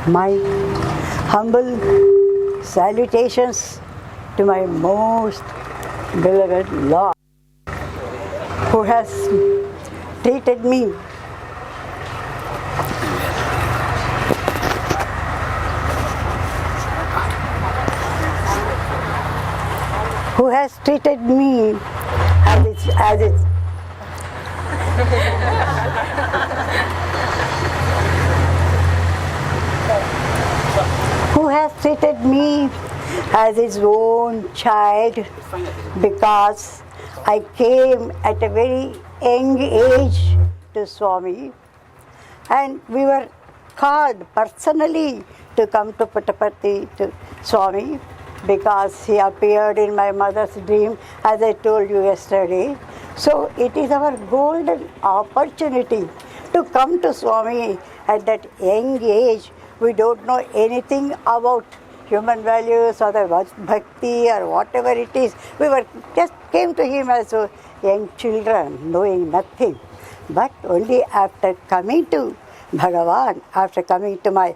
My humble salutations to my most beloved Lord, who has treated me as its who has treated me as his own child, because I came at a very young age to Swami, and we were called personally to come to Puttaparthi to Swami, because he appeared in my mother's dream, as I told you yesterday. So it is our golden opportunity to come to Swami at that young age. We don't know anything about human values or the bhakti or whatever it is. We were just came to him as young children, knowing nothing. But only after coming to Bhagavan, after coming to my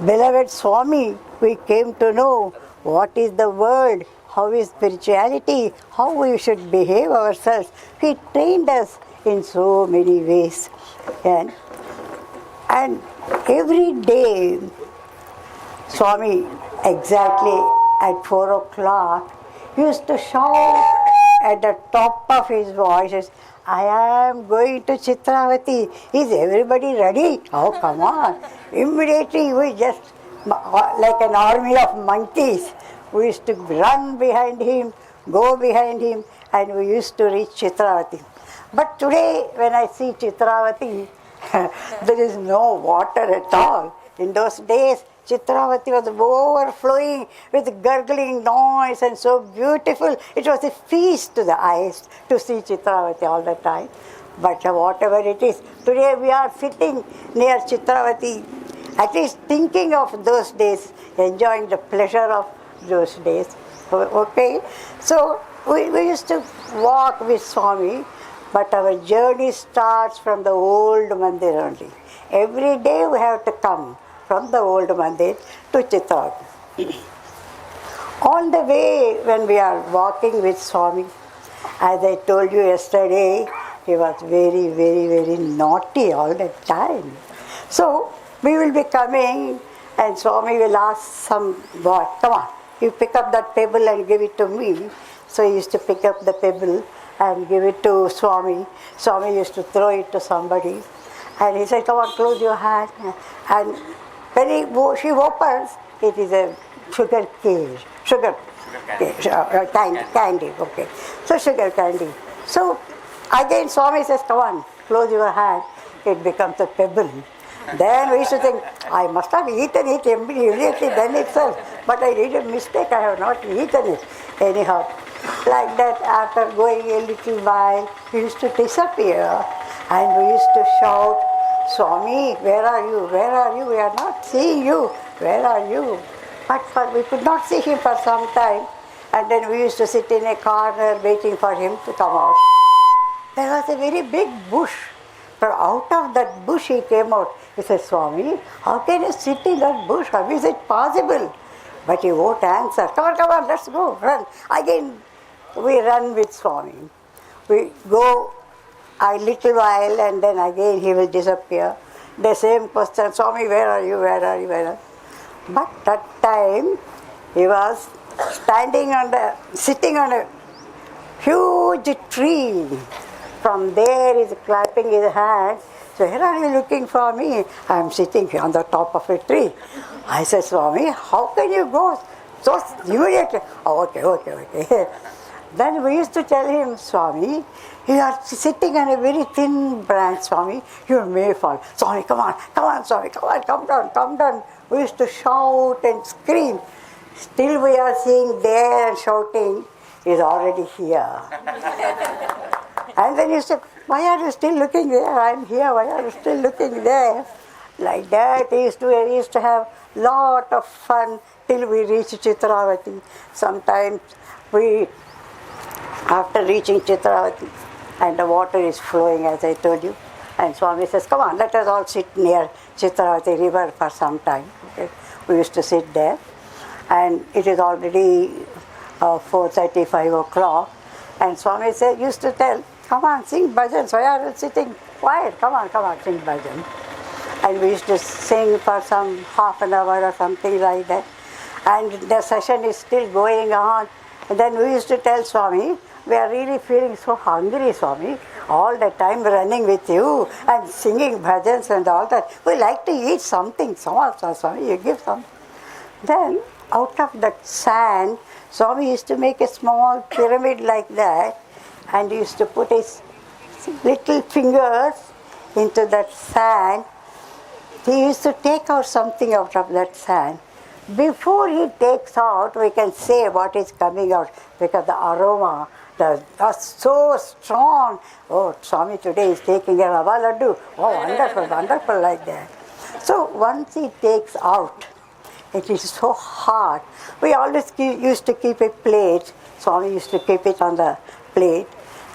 beloved Swami, we came to know what is the world, how is spirituality, how we should behave ourselves. He trained us in so many ways. And every day, Swami, exactly at 4 o'clock, used to shout at the top of his voice, I am going to Chitravathi. Is everybody ready? Oh, come on. Immediately we just, like an army of monkeys, we used to run behind him, go behind him, and we used to reach Chitravathi. But today, when I see Chitravathi, there is no water at all. In those days, Chitravathi was overflowing with gurgling noise and so beautiful. It was a feast to the eyes to see Chitravathi all the time. But whatever it is, today we are sitting near Chitravathi, at least thinking of those days, enjoying the pleasure of those days. Okay? So we used to walk with Swami, but our journey starts from the old mandir only. Every day we have to come from the old mandir to Chitravathi. On the way, when we are walking with Swami, as I told you yesterday, he was very, very, very naughty all the time. So we will be coming and Swami will ask some boy, come on, you pick up that pebble and give it to me. So he used to pick up the pebble and give it to Swami. Swami used to throw it to somebody. And he said, come on, close your hand. And when she opens, it is a sugar cage. Candy, okay. So sugar candy. So again Swami says, come on, close your hand. It becomes a pebble. Then we used to think, I must have eaten it immediately then itself. But I did a mistake, I have not eaten it. Anyhow, like that, after going a little while, he used to disappear. And we used to shout, Swami, where are you? Where are you? We are not seeing you. Where are you? But we could not see him for some time. And then we used to sit in a corner waiting for him to come out. There was a very big bush. From out of that bush he came out. He said, Swami, how can you sit in that bush? How is it possible? But he won't answer. Come on, let's go, run. Again, we run with Swami. We go a little while and then again he will disappear. The same question, Swami, where are you, where are you, where are you? But that time he was sitting on a huge tree. From there he is clapping his hands. So, where are you looking for me? I am sitting on the top of a tree. I said, Swami, how can you go so immediately? Oh, okay. Then we used to tell him, Swami, you are sitting on a very thin branch, Swami. You may fall. Swami, come on, Swami, come down. We used to shout and scream. Still we are seeing there and shouting, he is already here. And then you said, why are you still looking there? I am here, why are you still looking there? Like that, we used to have lot of fun till we reached Chitravathi. Sometimes after reaching Chitravathi, and the water is flowing, as I told you, And Swami says, come on, let us all sit near Chitravathi River for some time. Okay. We used to sit there. And it is already 4:30, 5 o'clock. And Swami said, used to tell, come on, sing bhajans. Why are you sitting quiet? Come on, sing bhajans. And we used to sing for some half an hour or something like that. And the session is still going on. And then we used to tell Swami, we are really feeling so hungry, Swami, all the time running with you and singing bhajans and all that. We like to eat something. Swami, you give some. Then, out of that sand, Swami used to make a small pyramid like that, and he used to put his little fingers into that sand. He used to take out something out of that sand. Before he takes out, we can say what is coming out, because the aroma was so strong. Oh, Swami today is taking a rava laddu. Oh, wonderful like that. So once he takes out, it is so hot. We always used to keep a plate. Swami used to keep it on the plate.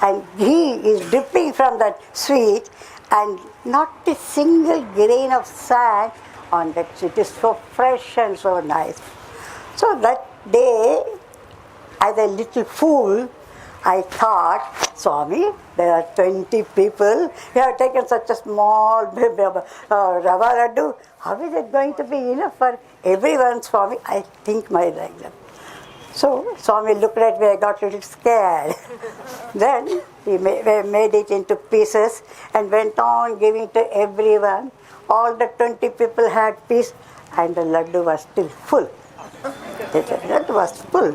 And he is dripping from that sweet, and not a single grain of sand on that. It is so fresh and so nice. So that day, as a little fool, I thought, Swami, there are 20 people. We have taken such a small rava laddu. How is it going to be enough for everyone, Swami? I think like that. So Swami looked at me, I got a little scared. Then he made it into pieces and went on giving to everyone. All the 20 people had piece, and the laddu was still full. The laddu was full.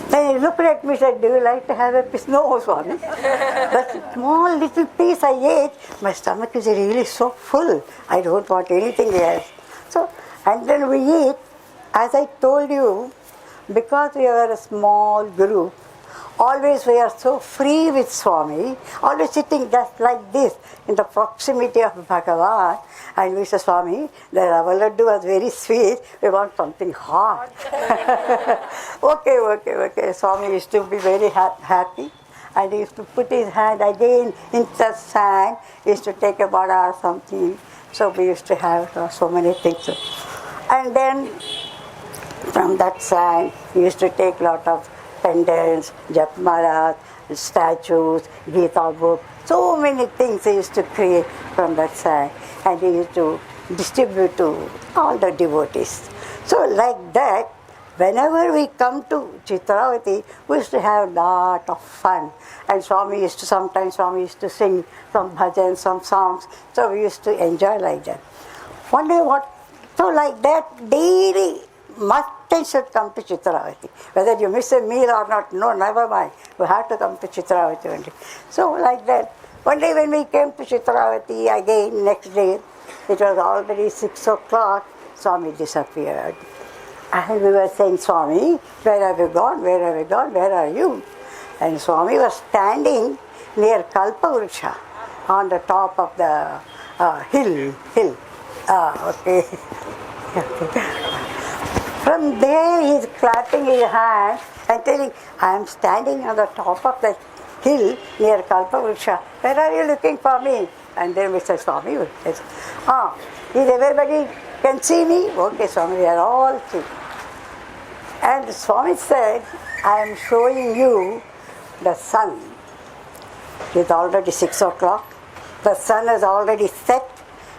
Then he looked at me and said, do you like to have a piece? No, Swami. That small little piece I ate, my stomach is really so full. I don't want anything else. So, and then we eat, as I told you, because we are a small group, always we are so free with Swami, always sitting just like this in the proximity of Bhagawan. And we say, Swami, the rava laddu was very sweet, we want something hot. Okay. Swami used to be very happy. And he used to put his hand again into the sand, he used to take a vada or something. So we used to have so many things. And then from that sand, he used to take a lot of pendants, japmalas, statues, Gita book, so many things he used to create from that sand, and he used to distribute to all the devotees. So like that, whenever we come to Chitravathi, we used to have a lot of fun. And sometimes Swami used to sing some bhajans, some songs, so we used to enjoy like that. One day so like that, daily, must and should come to Chitravathi. Whether you miss a meal or not, no, never mind. You have to come to Chitravathi only. So like that, one day when we came to Chitravathi again, next day, it was already 6 o'clock, Swami disappeared. And we were saying, Swami, where have you gone? Where are you? And Swami was standing near Kalpavruksha on the top of the hill. Okay. From there he is clapping his hands and telling, I am standing on the top of the hill near Kalpavruksha. Where are you looking for me? And then Mr. Swami says, is everybody can see me? Okay, Swami, we are all see. And Swami said, I am showing you the sun. It is already 6 o'clock. The sun has already set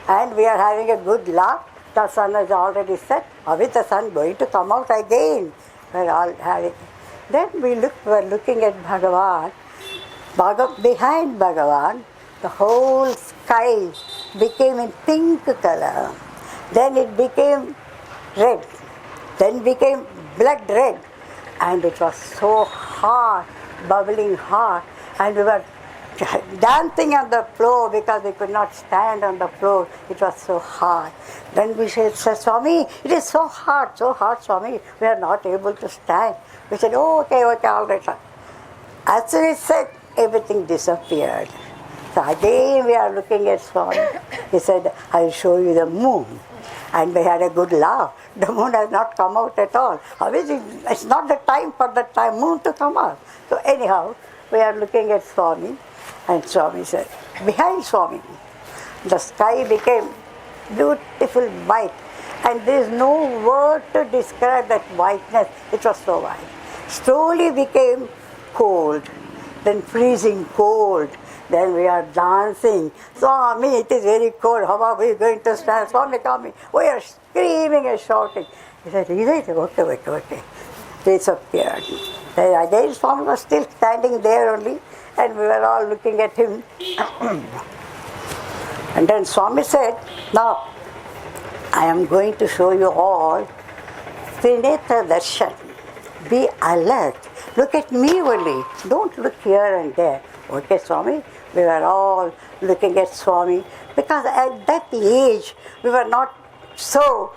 and we are having a good laugh. The sun has already set. How is the sun going to come out again? We're all having. Then we were looking at Bhagawan. Behind Bhagawan, the whole sky became in pink color. Then it became red. Then became blood red. And it was so hot, bubbling hot. And we were dancing on the floor because we could not stand on the floor. It was so hot. Then we said, Swami, it is so hot, Swami. We are not able to stand. We said, okay, all right. As soon as said, everything disappeared. So again we are looking at Swami. He said, I will show you the moon. And we had a good laugh. The moon has not come out at all. It's not the time for the moon to come out. So anyhow, we are looking at Swami. And Swami said, behind Swami, The sky became beautiful white, and there is no word to describe that whiteness. It was so white. Slowly became cold, then freezing cold. Then we are dancing. Swami, it is very cold. How are we going to stand? Swami, coming. We are screaming and shouting. He said, okay. Disappeared. Then again, Swami was still standing there only, and we were all looking at him. And then Swami said, now, I am going to show you all Trineta Darshan. Be alert. Look at me only. Don't look here and there. Okay, Swami? We were all looking at Swami because at that age we were not so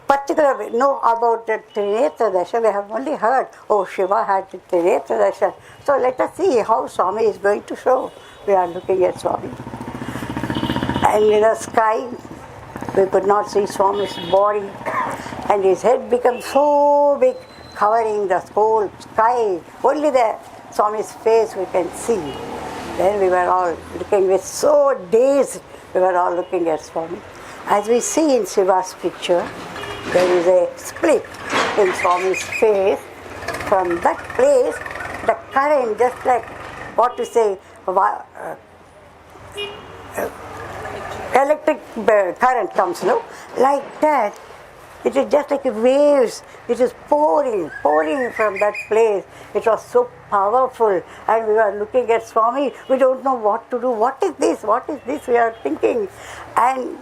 particular. We know about the Trineta Darshan. We have only heard, oh, Shiva had the Trineta Darshan. So let us see how Swami is going to show. We are looking at Swami. And in the sky, we could not see Swami's body, and his head became so big, covering the whole sky. Only the Swami's face we can see. Then we were all looking with so dazed, we were all looking at Swami. As we see in Shiva's picture, there is a split in Swami's face. From that place, the current, just like what to say, electric current comes, no? Like that. It is just like waves. It is pouring from that place. It was so powerful. And we were looking at Swami. We don't know what to do. What is this? What is this? We are thinking. And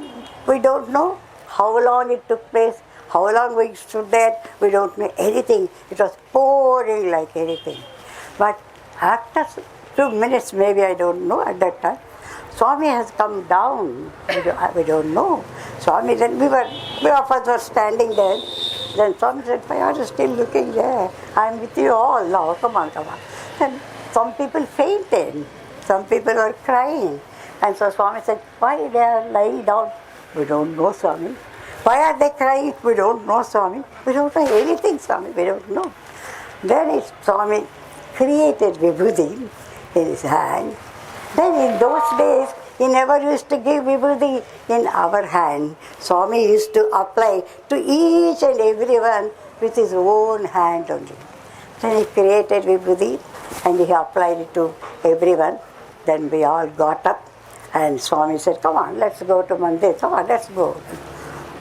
we don't know how long it took place, how long we stood there. We don't know anything. It was pouring like anything. But after 2 minutes, maybe, I don't know at that time, Swami has come down. We don't know. Swami, then we of us were standing there. Then Swami said, why are you still looking there? I am with you all now. Come on. Then some people fainted. Some people were crying. And so Swami said, why they are lying down? We don't know, Swami. Why are they crying? We don't know, Swami. We don't know anything, Swami. We don't know. Then Swami created Vibhuti in his hand. Then in those days, he never used to give Vibhuti in our hand. Swami used to apply to each and everyone with his own hand only. Then he created Vibhuti and he applied it to everyone. Then we all got up and Swami said, come on, let's go to Mandir. Come on, let's go.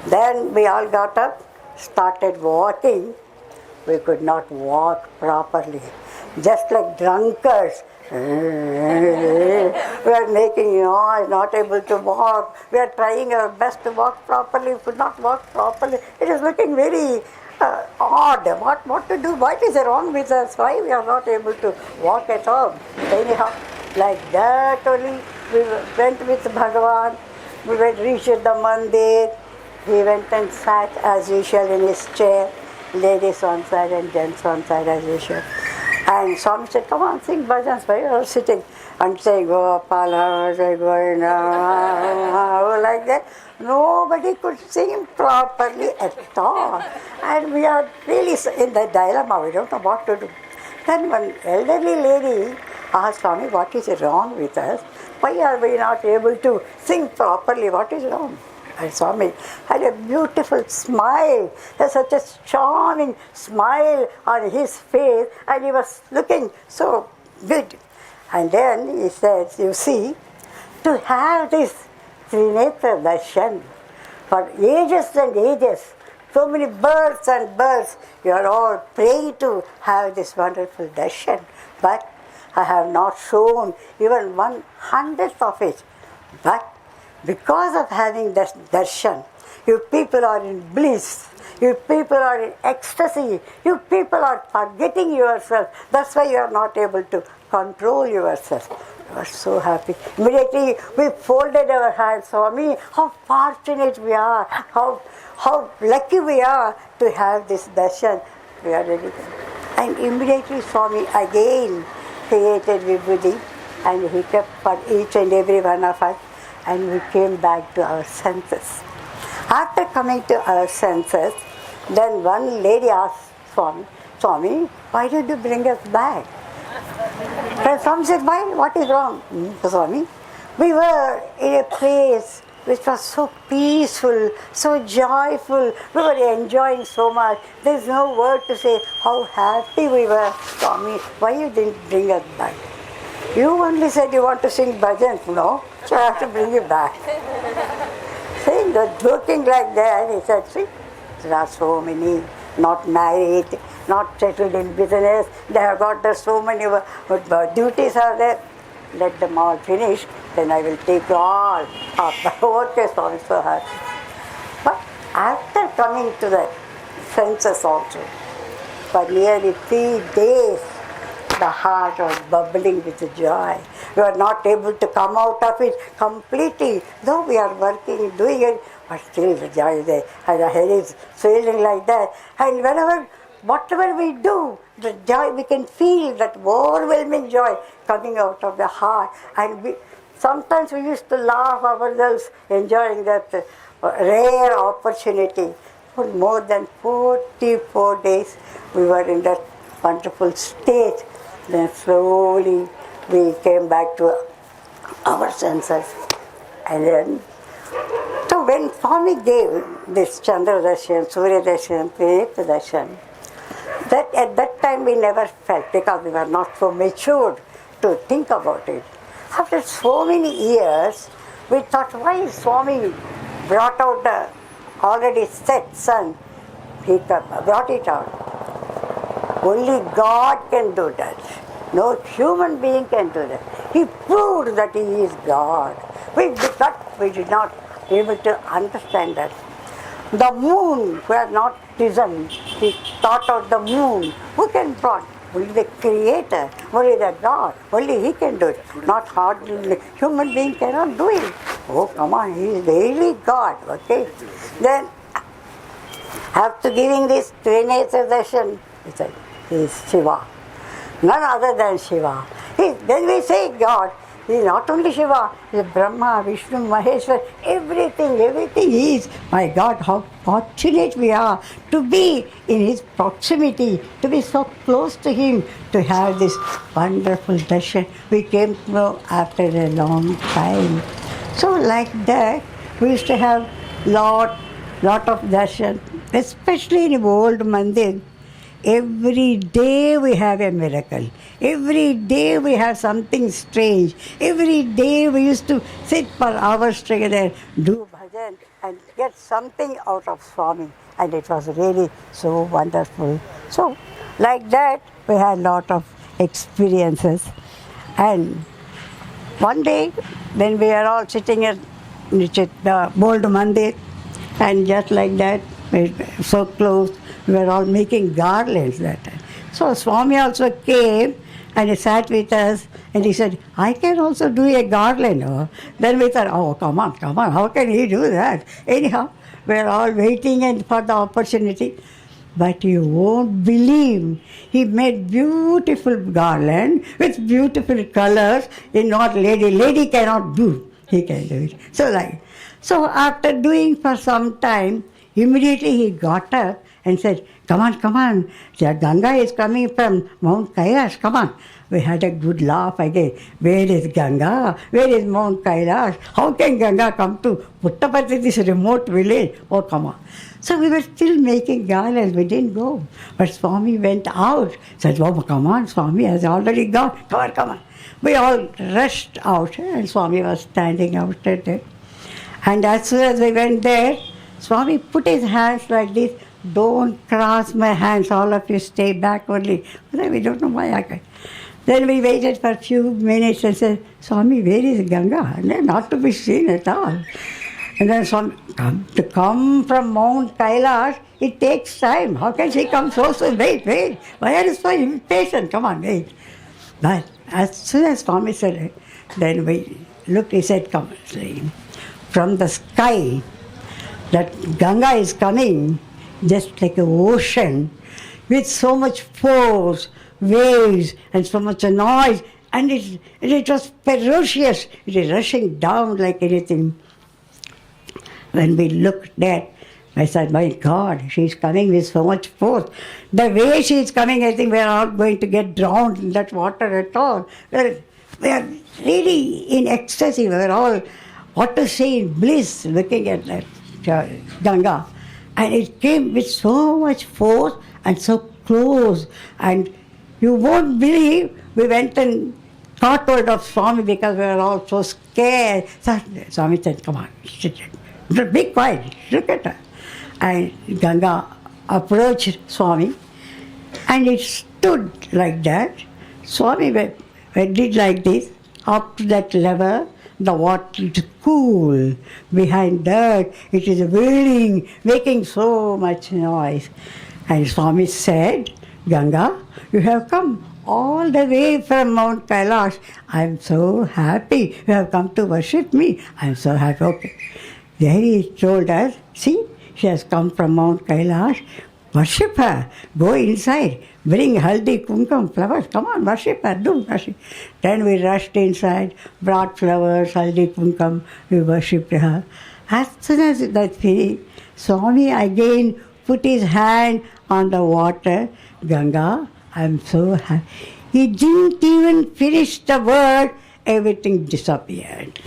Then we all got up, started walking. We could not walk properly. Just like drunkards. We are making noise, not able to walk. We are trying our best to walk properly. We could not walk properly. It is looking very odd. What to do? What is wrong with us? Why we are not able to walk at all? Anyhow, like that only we went with Bhagawan. We reached the mandir. He went and sat as usual in his chair. Ladies one side and gents one side as usual. And Swami said, come on, sing bhajans. Why you are sitting? And saying, Gopala, like that. Nobody could sing properly at all. And we are really in the dilemma. We don't know what to do. Then one elderly lady asked Swami, what is wrong with us? Why are we not able to sing properly? What is wrong? And Swami had a beautiful smile, such a charming smile on his face, and he was looking so good. And then he said, you see, to have this Trineta Darshan for ages and ages, so many births and births, you are all praying to have this wonderful darshan. But I have not shown even 1/100th of it. But because of having this darshan, you people are in bliss. You people are in ecstasy. You people are forgetting yourself. That's why you are not able to control yourself. You are so happy. Immediately we folded our hands. Swami, how fortunate we are. How lucky we are to have this darshan. We are ready. And immediately Swami again created Vibhuti, and he kept for each and every one of us. And we came back to our senses. After coming to our senses, then one lady asked Swami, why did you bring us back? And Swami said, why? What is wrong? Swami, We were in a place which was so peaceful, so joyful. We were enjoying so much. There's no word to say how happy we were. Swami, why you didn't bring us back? You only said you want to sing bhajans, no? So I have to bring you back. Saying that, joking like that, he said, see, there are so many not married, not settled in business. They have got so many duties are there. Let them all finish, then I will take all up. Okay, Swami, so happy. But after coming to the senses also, for nearly 3 days, the heart was bubbling with joy. We are not able to come out of it completely, though we are working, doing it, but still the joy is there. And the head is swelling like that. And whatever we do, the joy, we can feel that overwhelming joy coming out of the heart. And sometimes we used to laugh ourselves, enjoying that rare opportunity. For more than 44 days, we were in that wonderful state. Then slowly we came back to our senses. And then, so when Swami gave this Chandra Darshan, Surya Darshan, Pranita Darshan, that at that time we never felt, because we were not so matured to think about it. After so many years, we thought, why Swami brought out the already set sun? He brought it out. Only God can do that. No human being can do that. He proved that He is God. We did not able to understand that. The moon was not risen. He thought out the moon. Who can brought? Only the Creator, only the God. Only He can do it. Not hardly human being cannot do it. Oh, come on, He is really God. Okay. Then, after giving this Trinity session, he said, He is Shiva. None other than Shiva. Then we say God. He is not only Shiva, He is Brahma, Vishnu, Maheshwar, everything He is. My God, how fortunate we are to be in His proximity, to be so close to Him, to have this wonderful darshan. We came to know after a long time. So like that, we used to have lot of darshan, especially in old mandir. Every day we have a miracle. Every day we have something strange. Every day we used to sit for hours together, do bhajan and get something out of Swami. And it was really so wonderful. So like that we had a lot of experiences. And one day when we are all sitting at the old mandir, and just like that, we were so close, we were all making garlands that time. So Swami also came and he sat with us and he said, I can also do a garland. Oh. Then we thought, oh, come on, how can he do that? Anyhow, we were all waiting for the opportunity. But you won't believe, he made beautiful garland with beautiful colors. In what lady cannot do, he can do it. So after doing for some time, immediately he got up and said, come on, Ganga is coming from Mount Kailash, come on. We had a good laugh again. Where is Ganga? Where is Mount Kailash? How can Ganga come to Puttaparthi, this remote village? Oh, come on. So we were still making garlands, we didn't go. But Swami went out, said, oh, come on, Swami has already gone, come on. We all rushed out and Swami was standing out there. And as soon as we went there, Swami put his hands like this. Don't cross my hands, all of you stay back only. We don't know why I can. Then we waited for a few minutes and said, Swami, where is Ganga? Not to be seen at all. And then Swami, to come from Mount Kailash, it takes time. How can she come so soon? Wait. Why are you so impatient? Come on, wait. But as soon as Swami said it, then we looked, he said, come, from the sky, that Ganga is coming, just like an ocean, with so much force, waves, and so much noise, and it was ferocious. It is rushing down like anything. When we looked there, I said, my God, she is coming with so much force. The way she is coming, I think we are all going to get drowned in that water at all. we are really in ecstasy. We are all, what to say, in bliss, looking at that Ganga. And it came with so much force and so close. And you won't believe, we went and caught hold of Swami because we were all so scared. So Swami said, come on, be quiet, look at her. And Ganga approached Swami, and it stood like that. Swami did like this, up to that level, the water is cool. Behind that, it is whirling, making so much noise. And Swami said, Ganga, you have come all the way from Mount Kailash. I am so happy. You have come to worship me. I am so happy. Okay. Then he told us, see, she has come from Mount Kailash. Worship her. Go inside. Bring haldi, kumkum, flowers. Come on, worship her. Do worship. Then we rushed inside, brought flowers, haldi, kumkum. We worshipped her. As soon as that finished, Swami again put his hand on the water. Ganga, I'm so happy. He didn't even finish the word. Everything disappeared.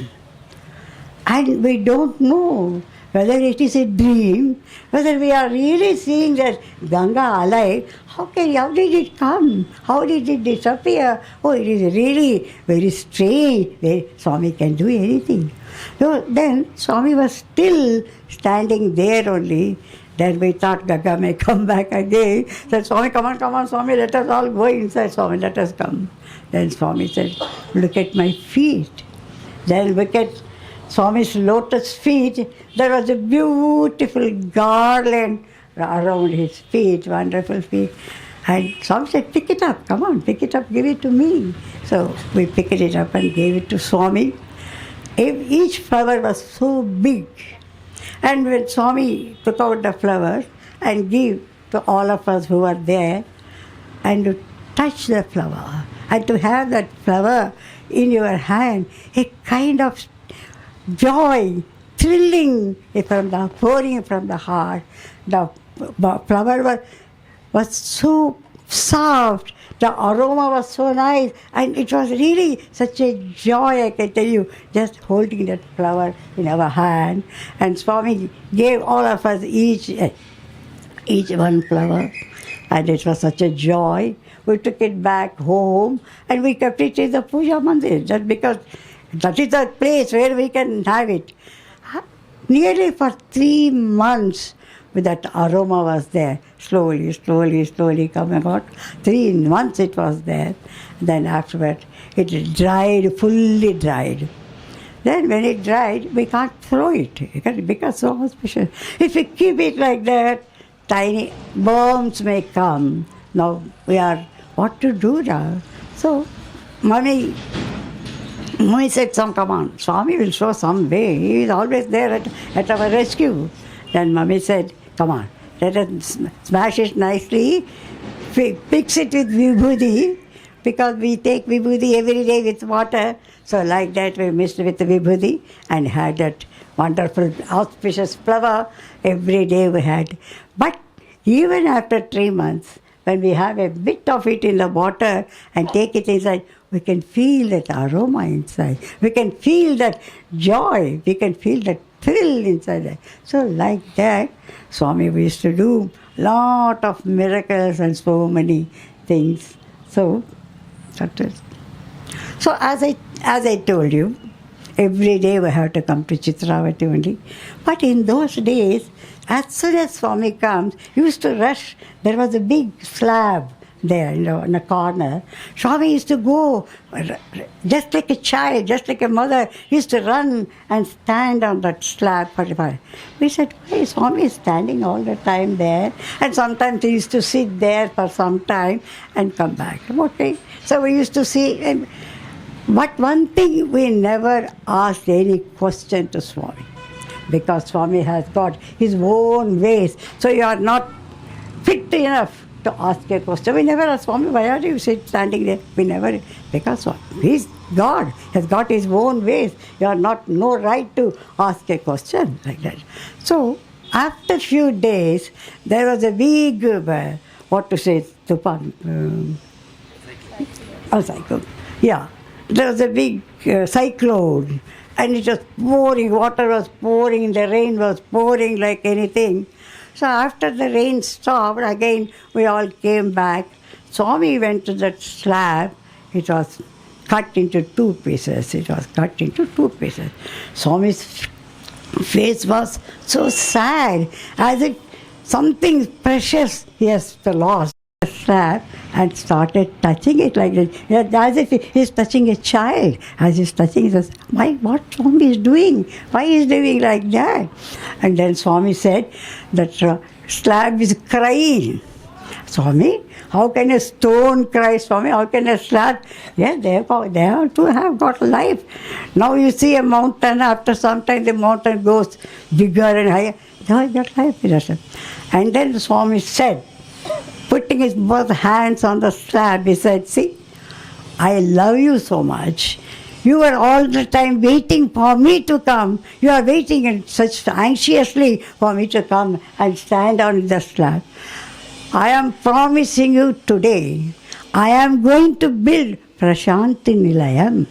And we don't know whether it is a dream, whether we are really seeing that Ganga alive. How did it come? How did it disappear? Oh, it is really very strange. Swami can do anything. So then Swami was still standing there only. Then we thought Ganga may come back again. Said, Swami, come on, Swami, let us all go inside. Swami, let us come. Then Swami said, look at my feet. Then look at Swami's lotus feet. There was a beautiful garland around his feet, wonderful feet. And Swami said, pick it up, come on, pick it up, give it to me. So we picked it up and gave it to Swami. Each flower was so big. And when Swami took out the flowers and gave to all of us who were there, and to touch the flower, and to have that flower in your hand, a kind of joy, thrilling pouring from the heart. The flower was so soft, the aroma was so nice, and it was really such a joy, I can tell you, just holding that flower in our hand. And Swami gave all of us each one flower, and it was such a joy. We took it back home, and we kept it in the puja mandir, just because that is the place where we can have it. Nearly for 3 months, that aroma was there. Slowly coming out. 3 months it was there. Then afterward, it dried, fully dried. Then when it dried, we can't throw it. It becomes so auspicious. If we keep it like that, tiny worms may come. Now we are, what to do now? So, Mummy said, come on, Swami will show some way. He is always there at our rescue. Then Mummy said, come on, let us smash it nicely, fix it with vibhuti, because we take vibhuti every day with water. So like that we mixed with the vibhuti and had that wonderful auspicious flower. Every day we had. But even after 3 months, when we have a bit of it in the water and take it inside, we can feel that aroma inside. We can feel that joy. We can feel that thrill inside there. So like that, Swami used to do lot of miracles and so many things. So that is. So as I told you, every day we have to come to Chitravathi only. But in those days, as soon as Swami comes, he used to rush. There was a big slab there in a corner. Swami used to go just like a child, just like a mother. He used to run and stand on that slab for a while. We said, why Swami is standing all the time there? And sometimes he used to sit there for some time and come back. Okay. So we used to see. But one thing, we never asked any question to Swami, because Swami has got his own ways. So you are not fit enough to ask a question. We never ask Swami, why are you standing there? We never, because he's God, has got his own ways. You are not no right to ask a question like that. So after a few days, there was a big, cyclone. Yeah. there was a big cyclone, and it was pouring, water was pouring, the rain was pouring like anything. So after the rain stopped, again we all came back. Swami went to that slab. It was cut into two pieces. Swami's face was so sad, as if something precious he has lost. The slab and started touching it like this, as if he's touching a child. As he's touching it, he says, what Swami is doing? Why is doing like that? And then Swami said, that slab is crying. Swami, how can a stone cry, Swami? How can a slab? Yes, they have to have got life. Now you see a mountain, after some time the mountain goes bigger and higher. They have got life. And then the Swami said, putting his both hands on the slab, he said, see, I love you so much. You are all the time waiting for me to come. You are waiting and such anxiously for me to come and stand on the slab. I am promising you today, I am going to build Prasanthi Nilayam.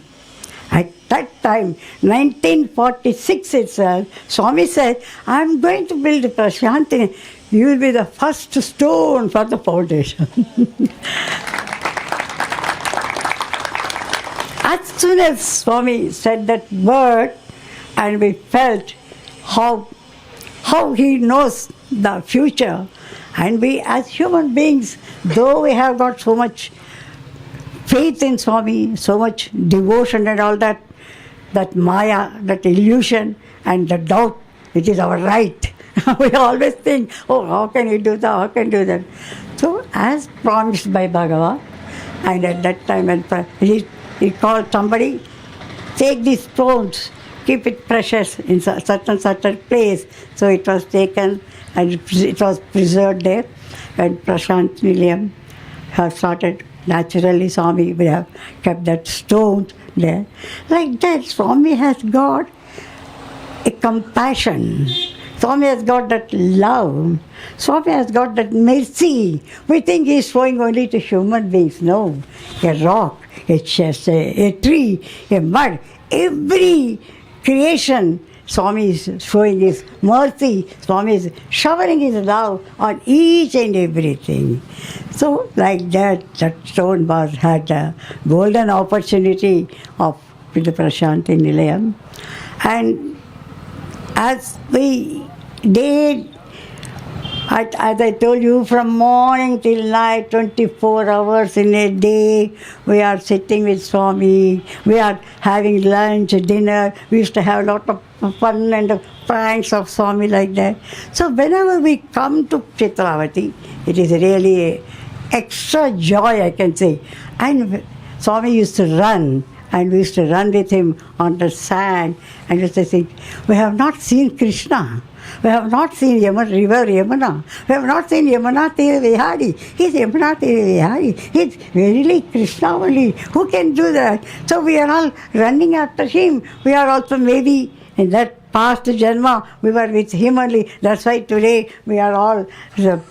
At that time, 1946 itself, Swami said, I am going to build Prasanthi. You will be the first stone for the foundation. As soon as Swami said that word, and we felt how he knows the future, and we as human beings, though we have got so much faith in Swami, so much devotion and all that maya, that illusion and the doubt, it is our right. We always think, how can you do that, how can you do that? So as promised by Bhagawan, and at that time when he called somebody, take these stones, keep it precious in certain place. So it was taken and it was preserved there. And Prasanthi Nilayam have started, naturally Swami would have kept that stone there. Like that, Swami has got a compassion. Swami has got that love. Swami has got that mercy. We think he is showing only to human beings. No. A rock, a chest, a tree, a mud, every creation, Swami is showing his mercy. Swami is showering his love on each and everything. So like that stone had a golden opportunity of the Prasanthi Nilayam. And as we did, as I told you, from morning till night, 24 hours in a day, we are sitting with Swami, we are having lunch, dinner, we used to have a lot of fun and pranks of Swami like that. So whenever we come to Chitravathi, it is really extra joy, I can say. And Swami used to run, and we used to run with him on the sand, and we used to think, we have not seen Krishna. We have not seen river Yamuna. We have not seen Yamuna Tira Vihari. He's Yamuna Tira Vihari. He's really Krishna only. Who can do that? So we are all running after him. We are also maybe in that past Janma, we were with him only. That's why today we are all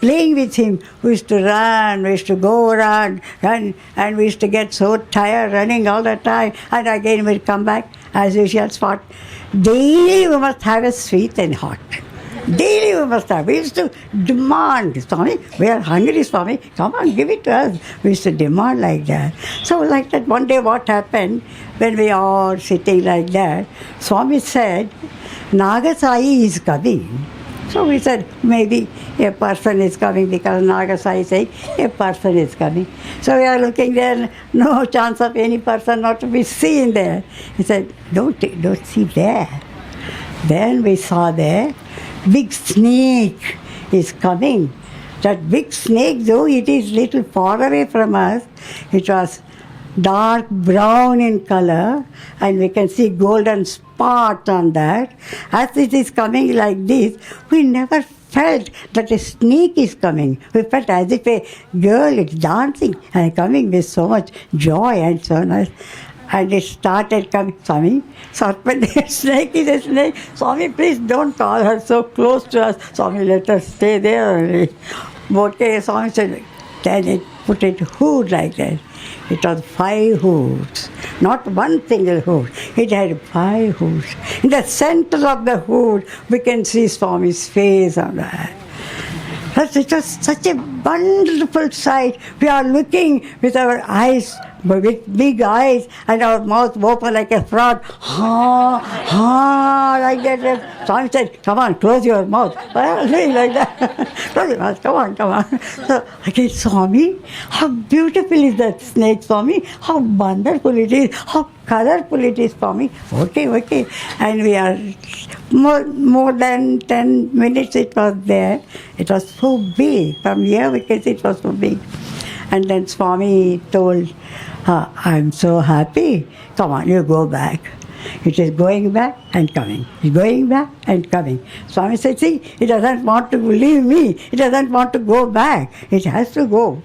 playing with him. We used to run, we used to go around, and we used to get so tired running all the time. And again we'll come back as usual spot. Daily we must have a sweet and hot. Daily we must have. We used to demand, Swami, we are hungry, Swami, come on, give it to us. We used to demand like that. So like that, one day what happened, when we all sitting like that, Swami said, Nagasai is coming. So we said, maybe a person is coming, because Nagasai is saying, a person is coming. So we are looking there, no chance of any person not to be seen there. He said, don't see there. Then we saw there, big snake is coming. That big snake, though it is little far away from us, it was dark brown in color, and we can see golden spot on that. As it is coming like this, we never felt that a snake is coming. We felt as if a girl is dancing and coming with so much joy and so nice. And it started coming, Swami, serpent, snake is a snake. Swami, please don't call her so close to us. Swami, let us stay there. Okay, Swami said, then it put it hood like that. It was 5 hoods. not one single hood. It had 5 hoods. In the center of the hood, we can see Swami's face on that. It was such a wonderful sight. We are looking with our eyes, with big eyes, and our mouth open like a frog. Like that. Swami said, come on, close your mouth. I was doing like that. Close your mouth, come on. So I said, Swami, how beautiful is that snake, Swami? How wonderful it is. How colorful it is, Swami. Okay. And we are more than 10 minutes it was there. It was so big. From here we can see it was so big. And then Swami told, I'm so happy. Come on, you go back. It is going back and coming. It's going back and coming. Swami said, see, it doesn't want to leave me. It doesn't want to go back. It has to go.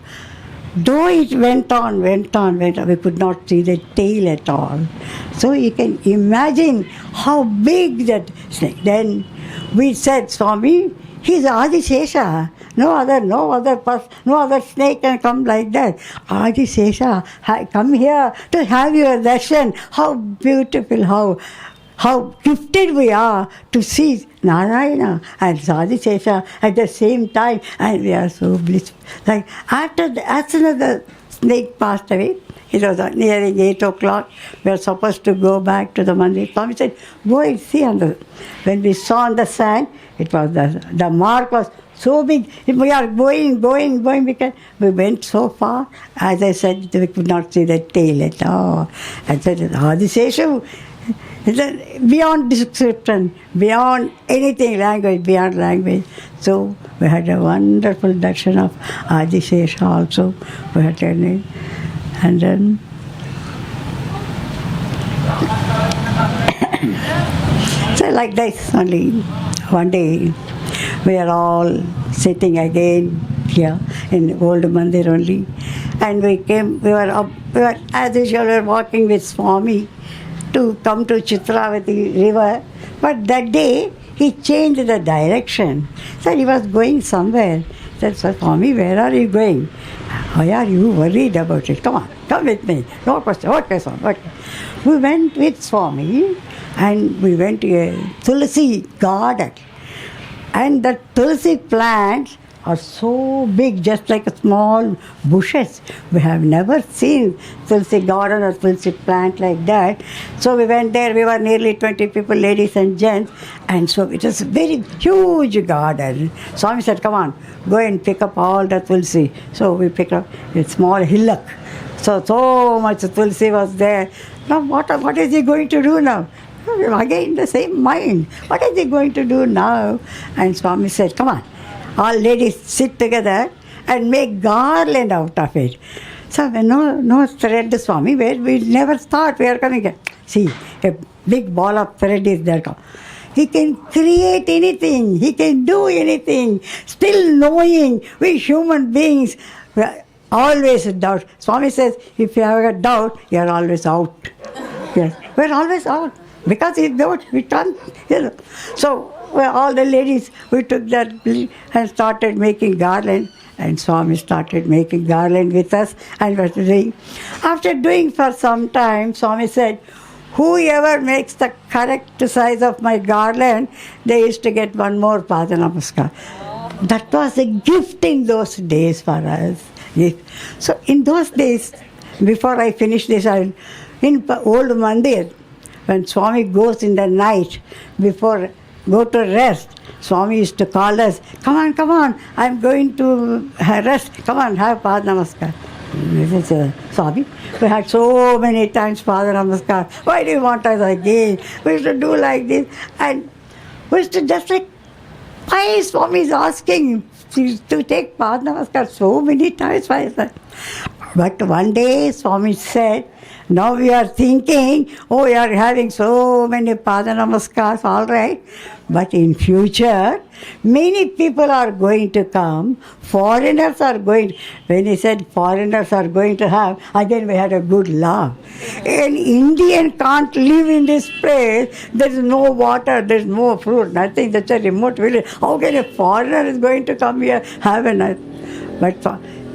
Though it went on, we could not see the tail at all. So you can imagine how big that snake. Then we said, Swami, he's Adishesha. No other snake can come like that. Adishesha, come here to have your darshan. How beautiful, how gifted we are to see Narayana and Adishesha at the same time, and we are so blissful. Like as soon as the snake passed away, it was nearing 8 o'clock. We were supposed to go back to the mandir. Swami said, go and see when we saw on the sand, it was the mark was so big. We are going because we went so far. As I said, we could not see the tail at all. I said, Adishesha, beyond description, beyond anything, beyond language. So we had a wonderful darshan of Adishesha also. We had a and then so like this only. One day we are all sitting again here in old mandir only, and we were as usual, we were walking with Swami to come to Chitravathi River, but that day he changed the direction. So he was going somewhere. Said, Swami, where are you going? Why are you worried about it? Come with me. No question. Okay, Swami. Okay. We went with Swami and we went to a Tulsi garden. And the Tulsi plants are so big, just like a small bushes. We have never seen Tulsi garden or Tulsi plant like that. So we went there, we were nearly 20 people, ladies and gents. And so it was a very huge garden. Swami said, come on, go and pick up all the Tulsi. So we picked up a small hillock. So much Tulsi was there. Now what is he going to do now? Again, the same mind. What is he going to do now? And Swami said, come on, all ladies sit together and make garland out of it. So no thread, Swami, we never thought we are coming here. See, a big ball of thread is there. He can create anything. He can do anything. Still knowing we human beings always doubt. Swami says, if you have a doubt, you are always out. Yes, we are always out. Because he doubt, we can't. So all the ladies, we took that and started making garland. And Swami started making garland with us and was doing. After doing for some time, Swami said, whoever makes the correct size of my garland, they used to get one more Pada Namaskar. That was a gift in those days for us. So in those days, before I finish this, in old mandir, when Swami goes in the night, before go to rest, Swami used to call us, come on, I'm going to rest, come on, have Pada Namaskar. We said, Swami, we had so many times Pada Namaskar, why do you want us again? We used to do like this, and we used to just like, why Swami is asking to take Pada Namaskar so many times? Why is that? But one day Swami said, now we are thinking, we are having so many Pada Namaskars, all right. But in future, many people are going to come. Foreigners are going. When he said foreigners are going to have, again we had a good laugh. An Indian can't live in this place. There is no water, there is no fruit, nothing. That's a remote village. How can a foreigner is going to come here, have a night? But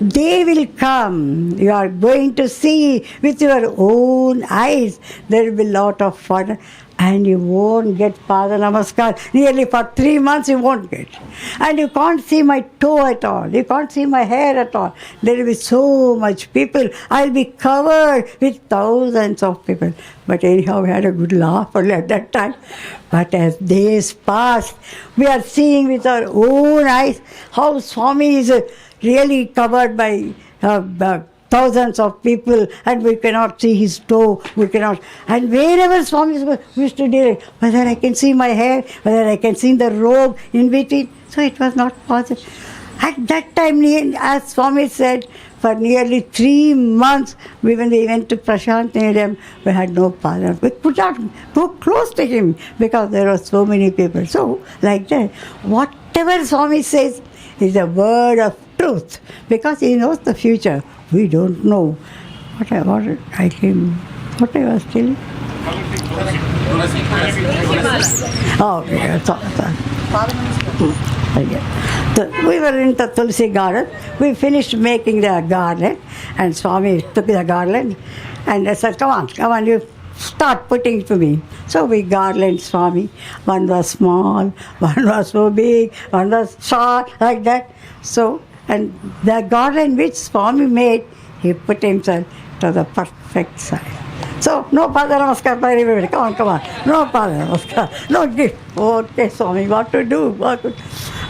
day will come. You are going to see with your own eyes. There will be a lot of fun. And you won't get Pada Namaskar. Nearly for 3 months you won't get. And you can't see my toe at all. You can't see my hair at all. There will be so much people. I'll be covered with thousands of people. But anyhow, we had a good laugh at that time. But as days passed, we are seeing with our own eyes how Swami is really covered by thousands of people, and we cannot see his toe, we cannot. And wherever Swami was, we used to direct whether I can see my hair, whether I can see the robe in between. So it was not possible. At that time, as Swami said, for nearly 3 months, when we went to Prasanthi Nilayam, we had no father. We could not go close to him because there were so many people. So, like that, whatever Swami says is a word of truth, because he knows the future. We don't know. What I was telling? Oh, yeah, sorry. We were in the Tulsi garden. We finished making the garland, and Swami took the garland and I said, come on, you start putting to me. So we garland Swami. One was small, one was so big, one was short, like that. So, and the garland which Swami made, he put himself to the perfect side. So, no Pada Namaskar for everybody. Come on. No Pada Namaskar. No gift. Okay, Swami, what to do?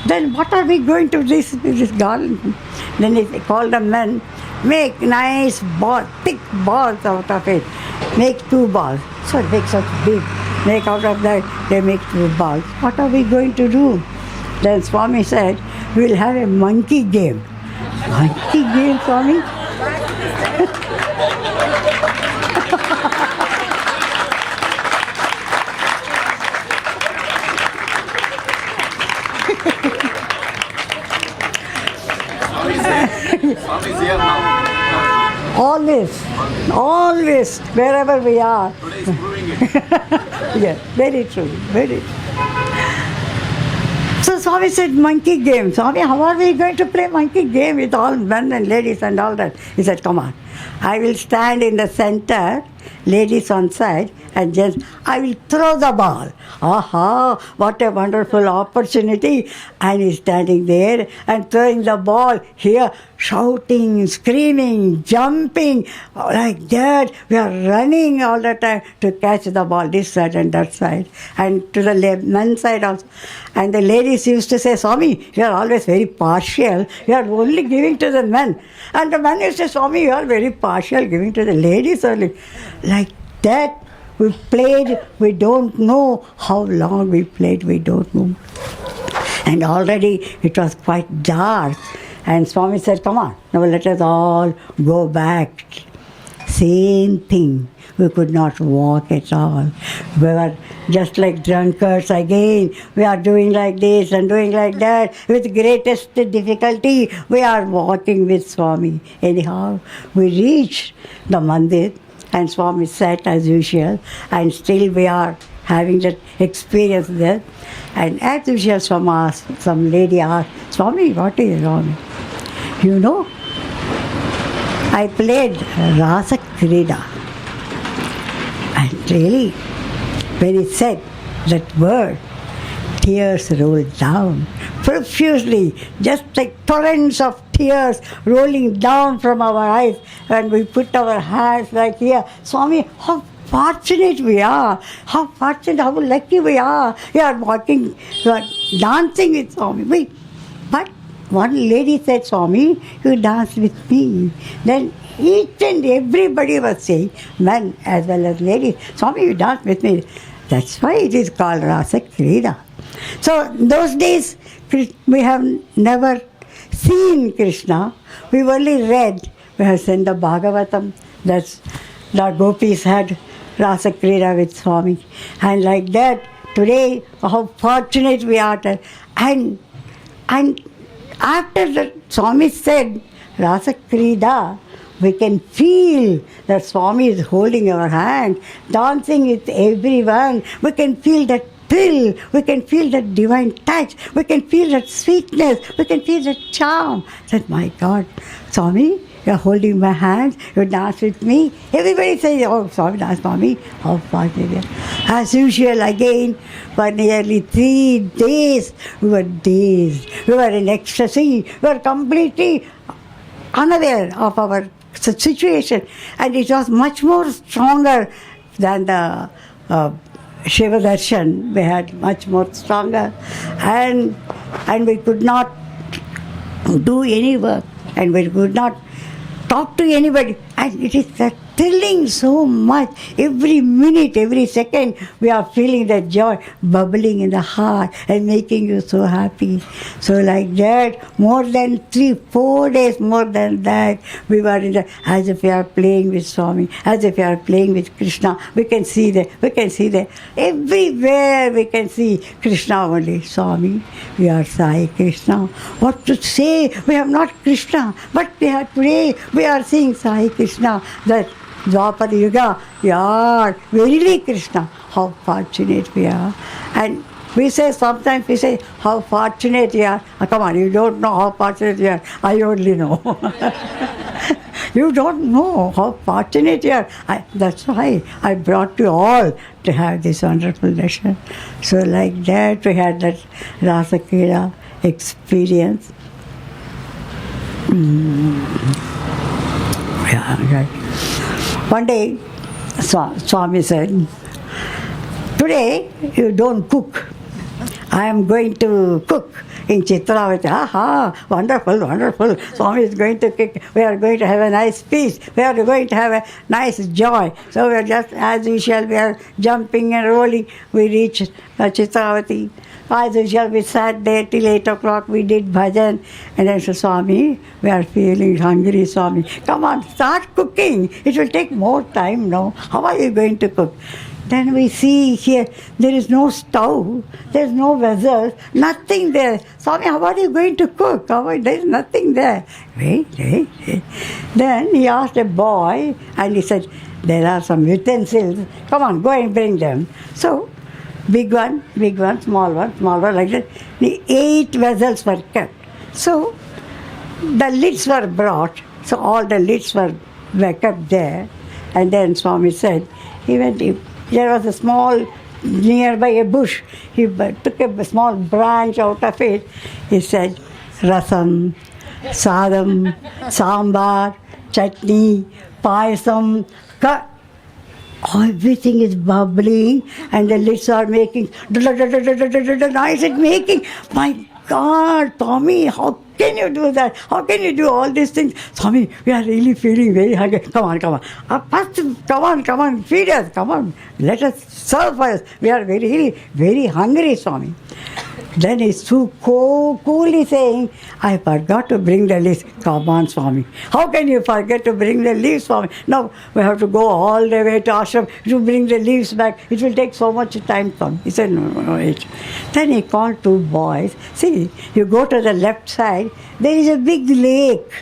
Then what are we going to do with this garland? Then he called the men, make nice balls, thick balls out of it. Make 2 balls. So make such big. Make out of that, they make 2 balls. What are we going to do? Then Swami said, we'll have a monkey game. Monkey game, Swami? Swami's here now. Always, wherever we are. Today is proving it. Yes, very true. So Swami said, monkey game. Swami, how are we going to play monkey game with all men and ladies and all that? He said, come on. I will stand in the center, ladies on side, and just I will throw the ball. Aha, what a wonderful opportunity. And he's standing there and throwing the ball here, shouting, screaming, jumping, like that. We are running all the time to catch the ball, this side and that side, and to the men's side also. And the ladies used to say, Swami, you are always very partial. You are only giving to the men. And the men used to say, Swami, you are very partial, giving to the ladies only. Like that, we played. We don't know how long we played. We don't know. And already it was quite dark. And Swami said, come on, now let us all go back. Same thing. We could not walk at all. We were just like drunkards again. We are doing like this and doing like that. With greatest difficulty, we are walking with Swami. Anyhow, we reached the mandir and Swami sat as usual. And still we are having that experience there. And as usual, some lady asked, Swami, what is wrong? You know, I played Rasa Krida. And really, when he said that word, tears rolled down profusely, just like torrents of tears rolling down from our eyes. And we put our hands like here. Swami, how fortunate we are. How fortunate, how lucky we are. We are walking, we are dancing with Swami. But one lady said, Swami, you dance with me. Then each and everybody was saying, men as well as ladies, Swami, you dance with me. That's why it is called Rasa Krida. So those days, we have never seen Krishna. We only read. We have seen the Bhagavatam. That's the gopis had Rasa Krida with Swami. And like that, today, how fortunate we are. And after the Swami said Rasa Krida, we can feel that Swami is holding our hand, dancing with everyone. We can feel that thrill, we can feel that divine touch, we can feel that sweetness, we can feel that charm. I said, my God, Swami, you're holding my hands, you dance with me. Everybody says, oh, Swami, dance, Swami. How fast it is. As usual, again, for nearly 3 days, we were dazed. We were in ecstasy. We were completely unaware of our situation. And it was much more stronger than the Shiva Darshan. We had much more stronger. And we could not do any work. And we could not talk to anybody. And it is thrilling so much. Every minute, every second, we are feeling that joy bubbling in the heart and making you so happy. So like that, more than 3-4 days, more than that, we were in the, as if we are playing with Swami, as if we are playing with Krishna. We can see that, everywhere we can see Krishna only. Swami, we are Sai Krishna. What to say? We have not Krishna, but today we are seeing Sai Krishna, that Dwapara Yuga, we are verily Krishna. How fortunate we are. And we say, sometimes we say, how fortunate you are. Come on, you don't know how fortunate you are. I only know. You don't know how fortunate you are. That's why I brought you all to have this wonderful lesson. So like that, we had that Rasa Krida experience. Yeah, right. One day, Swami said, today you don't cook. I am going to cook in Chitravathi. Aha, wonderful, wonderful. Swami is going to cook. We are going to have a nice feast. We are going to have a nice joy. So we are just, as usual, we are jumping and rolling. We reached Chitravathi. As usual, we sat there till 8 o'clock. We did bhajan. And then said, Swami, we are feeling hungry, Swami. Come on, start cooking. It will take more time now. How are you going to cook? Then we see here, there is no stove, there is no vessels, nothing there. Swami, how are you going to cook? There is nothing there. Wait. Then he asked a boy, and he said, there are some utensils. Come on, go and bring them. So, big one, small one, like that. The 8 vessels were kept. So, the lids were brought. So, all the lids were kept there. And then Swami said, there was a small, nearby a bush. He took a small branch out of it. He said, rasam, sadam, sambar, chutney, payasam, everything is bubbling and the lids are making noise it's making. My God, Swami, how can you do that? How can you do all these things? Swami, we are really feeling very hungry. Come on. First, come on, feed us. Come on, let us serve us. We are very, very hungry, Swami. Then he's so coolly saying, I forgot to bring the leaves. Come on, Swami. How can you forget to bring the leaves, Swami? No, we have to go all the way to ashram to bring the leaves back. It will take so much time, Swami. He said, no, wait. Then he called 2 boys. See, you go to the left side, there is a big lake.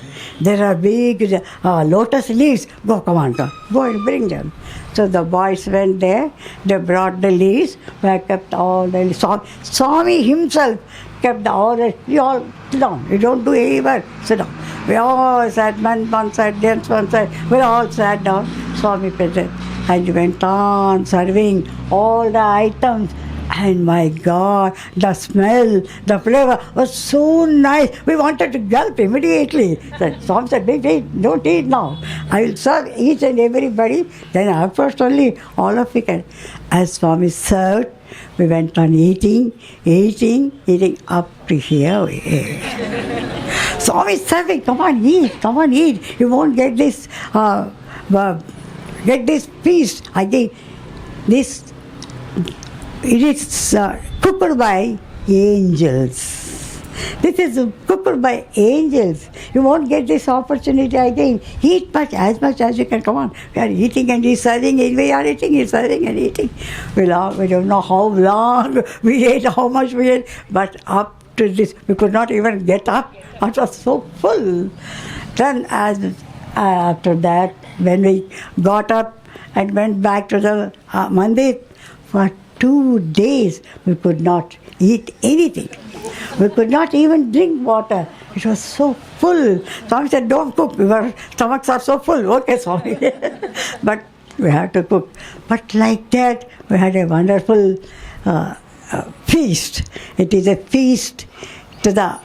There are big lotus leaves. Go and bring them. So the boys went there, they brought the leaves, we kept all the leaves. Swami himself kept all the, you all sit down, you don't do any work, sit down. We all sat, men one side, gents one side, we all sat down, Swami present. And he went on serving all the items. And my God, the smell, the flavor was so nice. We wanted to gulp immediately. Swami said, wait, don't eat now. I will serve each and everybody. Then afterwards only all of you can. As Swami served, we went on eating up to here. Swami is serving, come on eat. You won't get this feast. Again, this. It is cooked by angels. This is cooked by angels. You won't get this opportunity again. Eat as much as you can. Come on. We are eating and he's serving. We are eating, he's serving and eating. We don't know how long we ate, how much we ate. But up to this, we could not even get up. It was so full. Then after that, when we got up and went back to the mandir, for 2 days we could not eat anything. We could not even drink water. It was so full. Swami said, don't cook. Our stomachs are so full. Okay, Swami. But we had to cook. But like that, we had a wonderful feast. It is a feast to the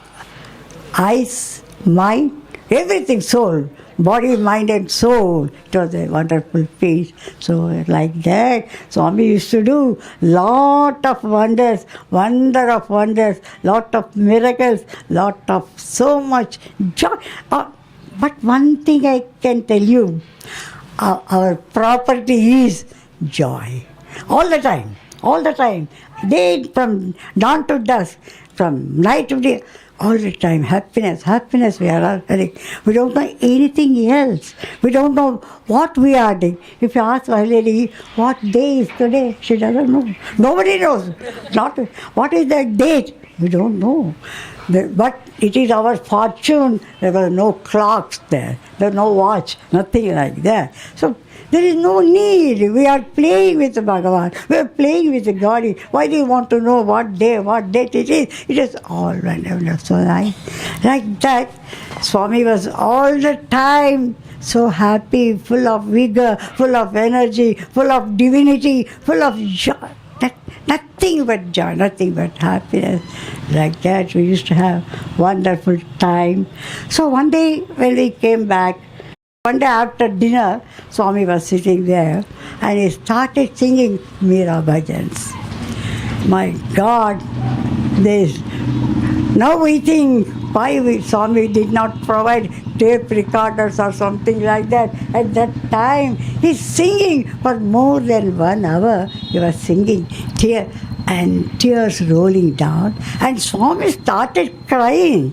eyes, mind, everything, soul. Body, mind and soul. It was a wonderful feast. So like that, Swami used to do lot of wonders, wonder of wonders, lot of miracles, lot of so much joy. But one thing I can tell you, our property is joy. All the time, all the time. Day from dawn to dusk, from night to day. All the time, happiness, happiness we are all having. We don't know anything else. We don't know what we are doing. If you ask my lady, what day is today? She doesn't know. Nobody knows. Not what is the date? We don't know. But it is our fortune. There were no clocks there. There was no watch, nothing like that. So there is no need. We are playing with Bhagawan. We are playing with God. Why do you want to know what day, what date it is? It is all wonderful. So like that, Swami was all the time so happy, full of vigor, full of energy, full of divinity, full of joy. Nothing but joy, nothing but happiness. Like that, we used to have wonderful time. So one day when we came back, one day after dinner, Swami was sitting there and he started singing Meera bhajans. My God, now we think why Swami did not provide tape recorders or something like that. At that time, he's singing for more than 1 hour. He was singing, tears rolling down, and Swami started crying.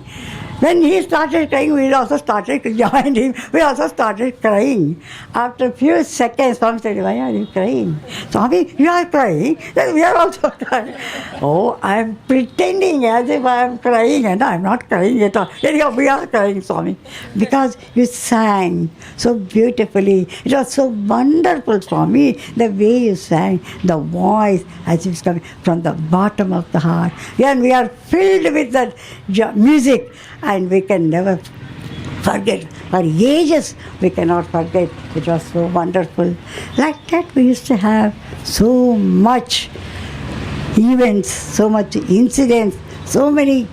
When he started crying, we also started to join him. We also started crying. After a few seconds, Swami said, why are you crying? Swami, you are crying? Then we are also crying. Oh, I am pretending as if I am crying, and I am not crying at all. Anyhow, we are crying, Swami. Because you sang so beautifully. It was so wonderful, Swami, the way you sang, the voice as it's coming from the bottom of the heart. And we are filled with that music. And we can never forget. For ages, we cannot forget. It was so wonderful. Like that, we used to have so much events, so much incidents, so many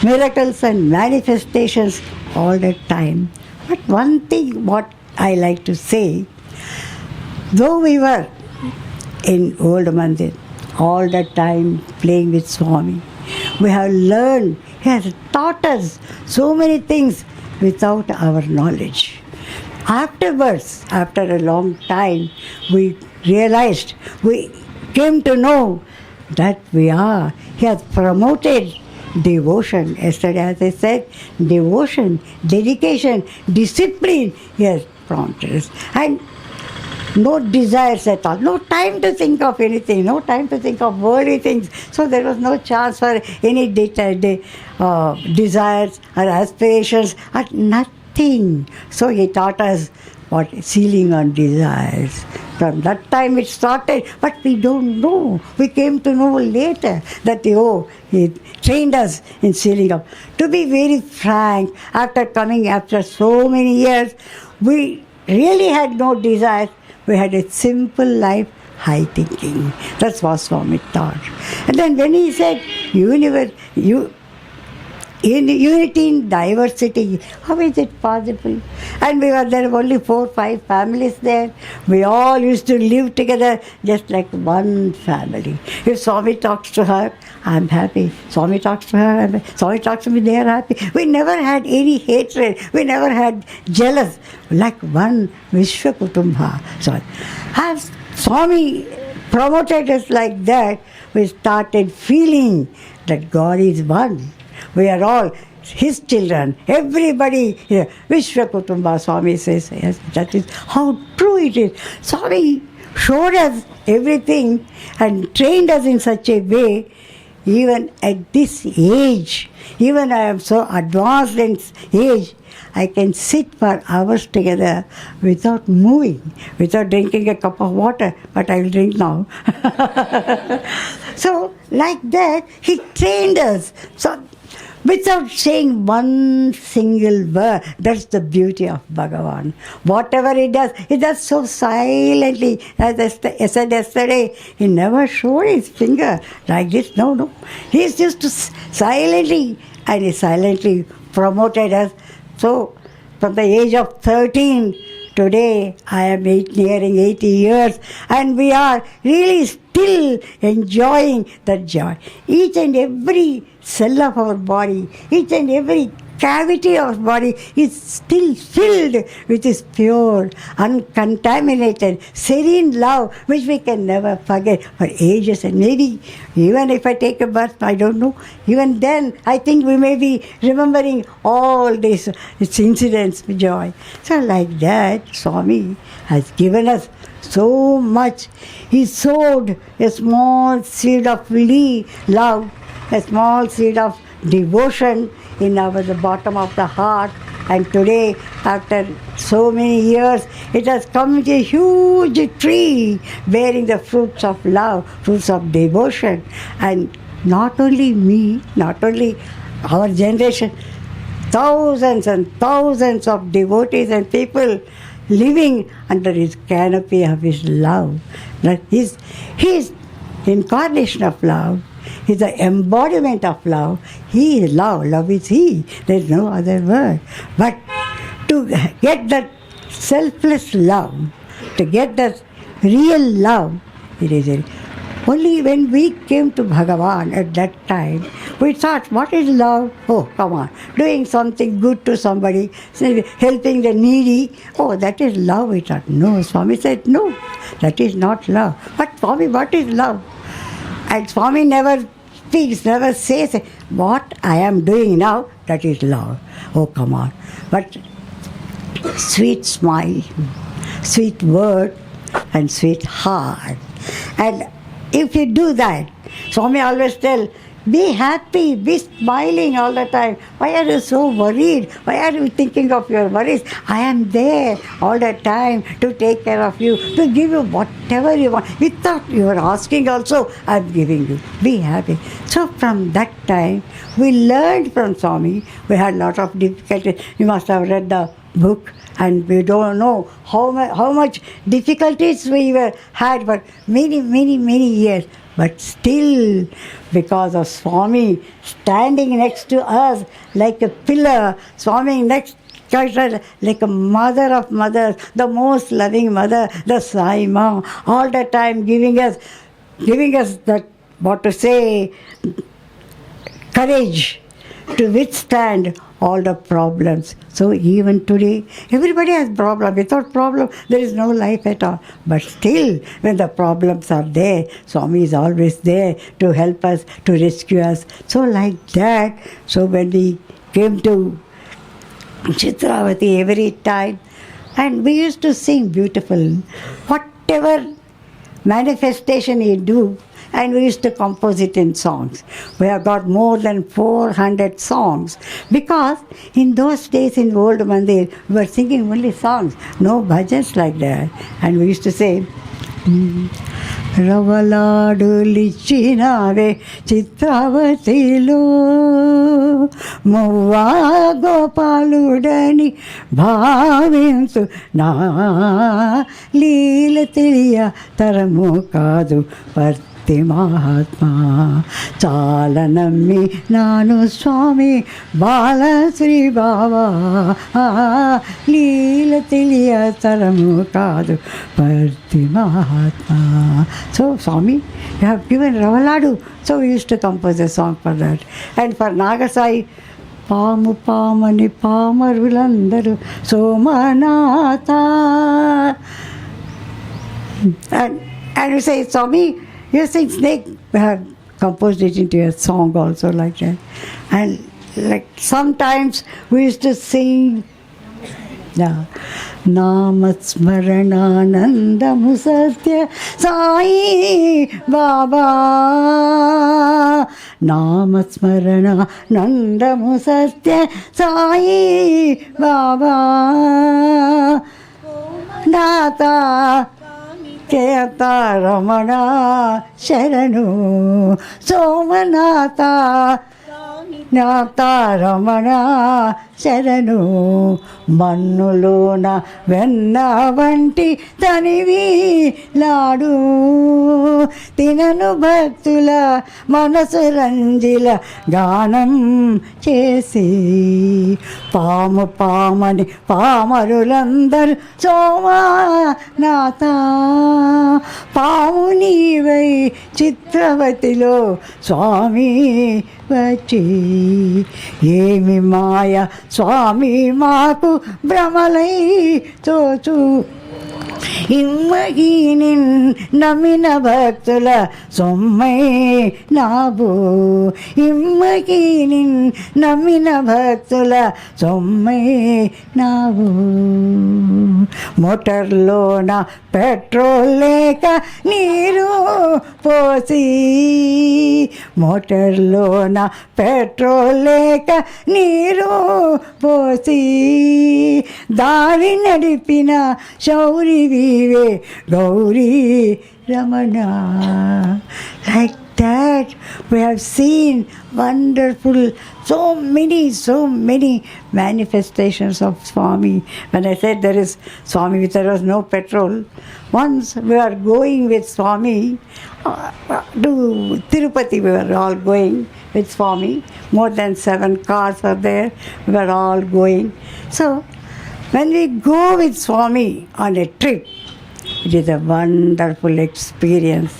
miracles and manifestations all the time. But one thing what I like to say, though we were in Old Mandir all the time playing with Swami, we have learned, he has taught us so many things without our knowledge. Afterwards, after a long time, we realized, we came to know that he has promoted devotion. Yesterday, as I said, devotion, dedication, discipline, he has prompted us. And no desires at all, no time to think of anything, no time to think of worldly things. So there was no chance for any desires or aspirations or nothing. So he taught us what sealing on desires. From that time it started, but we don't know. We came to know later that he trained us in sealing up. To be very frank, after so many years, we really had no desires. We had a simple life, high thinking. That's what Swami taught. And then when he said, unity in diversity, how is it possible? And there were only 4 or 5 families there. We all used to live together just like one family. If Swami talks to her, I'm happy. Swami talks to her, I'm happy. Swami talks to me, they are happy. We never had any hatred. We never had jealous. Like one Vishwa Kutumbha. So, as Swami promoted us like that, we started feeling that God is one. We are all his children. Everybody, Vishwa Kutumbha, Swami says, yes, that is how true it is. Swami showed us everything and trained us in such a way. even at this age, even I am so advanced in age, I can sit for hours together without moving, without drinking a cup of water, but I will drink now. So, like that, he trained us. So, without saying one single word. That's the beauty of Bhagavan. Whatever he does so silently. As I said yesterday, he never showed his finger like this. No. He's just silently, and he silently promoted us. So, from the age of 13, today I am nearing 80 years, and we are really still enjoying that joy. Each and every cell of our body, each and every cavity of our body is still filled with this pure, uncontaminated, serene love, which we can never forget for ages. And maybe even if I take a birth, I don't know, even then I think we may be remembering all these incidents with joy. So like that, Swami has given us so much. He sowed a small seed of love, a small seed of devotion in the bottom of the heart, and today, after so many years, it has come into a huge tree bearing the fruits of love, fruits of devotion. And not only me, not only our generation, thousands and thousands of devotees and people living under his canopy of his love. That is his incarnation of love. He is the embodiment of love. He is love. Love is he. There is no other word. But to get that selfless love, to get that real love, it is only when we came to Bhagavan at that time, we thought, what is love? Oh, come on. Doing something good to somebody, helping the needy. Oh, that is love. We thought, no. Swami said, no, that is not love. But Swami, what is love? And Swami never speaks, never says, what I am doing now, that is love. Oh, come on. But sweet smile, sweet word, and sweet heart. And if you do that, Swami always tell, be happy, be smiling all the time. Why are you so worried? Why are you thinking of your worries? I am there all the time to take care of you, to give you whatever you want. Without you are asking also, I am giving you. Be happy. So from that time, we learned from Swami. We had a lot of difficulties. You must have read the book, and we don't know how much difficulties we had for many years. But still, because of Swami standing next to us like a pillar, Swami next to us like a mother of mothers, the most loving mother, the Sai Ma, all the time giving us that, what to say, courage to withstand all the problems. So even today, everybody has problems. Without problem, there is no life at all. But still, when the problems are there, Swami is always there to help us, to rescue us. So like that, so when we came to Chitravathi every time, and we used to sing beautiful, whatever manifestation you do, and we used to compose it in songs. We have got more than 400 songs, because in those days in old Mandir, we were singing only songs, no bhajans like that. And we used to say, Ravaladu lichinave Chitravatilo Muva Gopaludani Bhavinsu Na Leela Tiliya Taramu Kadu Mahatma Chala Nammi Nanu Swami Bala Sri Baba Leela Tiliya Taramu Kadu Parti Mahatma. So Swami, you have given Ravaladu. So we used to compose a song for that. And for Nagasai, Pamu Pamani Pamarulandaru Somanatha. And we say, Swami, you sing snake. We have composed it into a song also like that. And like sometimes we used to sing నామస్మరణానందము సత్య సాయి బాబా, నామస్మరణానందము సత్య సాయి బాబా, దాత కేత రమణ శరణు సోమనాథ, నాథ రమణ శరణు, మన్నులోన వెన్న వంటి తనివి లాడు, తినను భక్తుల మనసు రంజిల గానం చేసి, పాము పామని పామరులందరూ సోమనాథ, పాము నీవై చిత్రవతిలో స్వామి వచ్చి, ఏమి మాయ స్వామి మాకు భ్రమలై తోచు, ఇమ్మహీని నమ్మిన భక్తుల సొమ్మై నాబు, ఇమ్మహీని నమ్మిన భక్తుల సొమ్మై నాబు, మోటార్లోన పెట్రోల్ లేక నీరు పోసి, మోటార్లోన పెట్రోల్ లేక నీరు పోసి, దారి నడిపిన శౌరి వివే గౌరీ రమణ. Like that we have seen wonderful, so many manifestations of Swami. When I said there is Swami, there was no petrol. Once we are going with Swami to Tirupati, we were all going with Swami. More than 7 cars were there. We were all going. So when we go with Swami on a trip, it is a wonderful experience,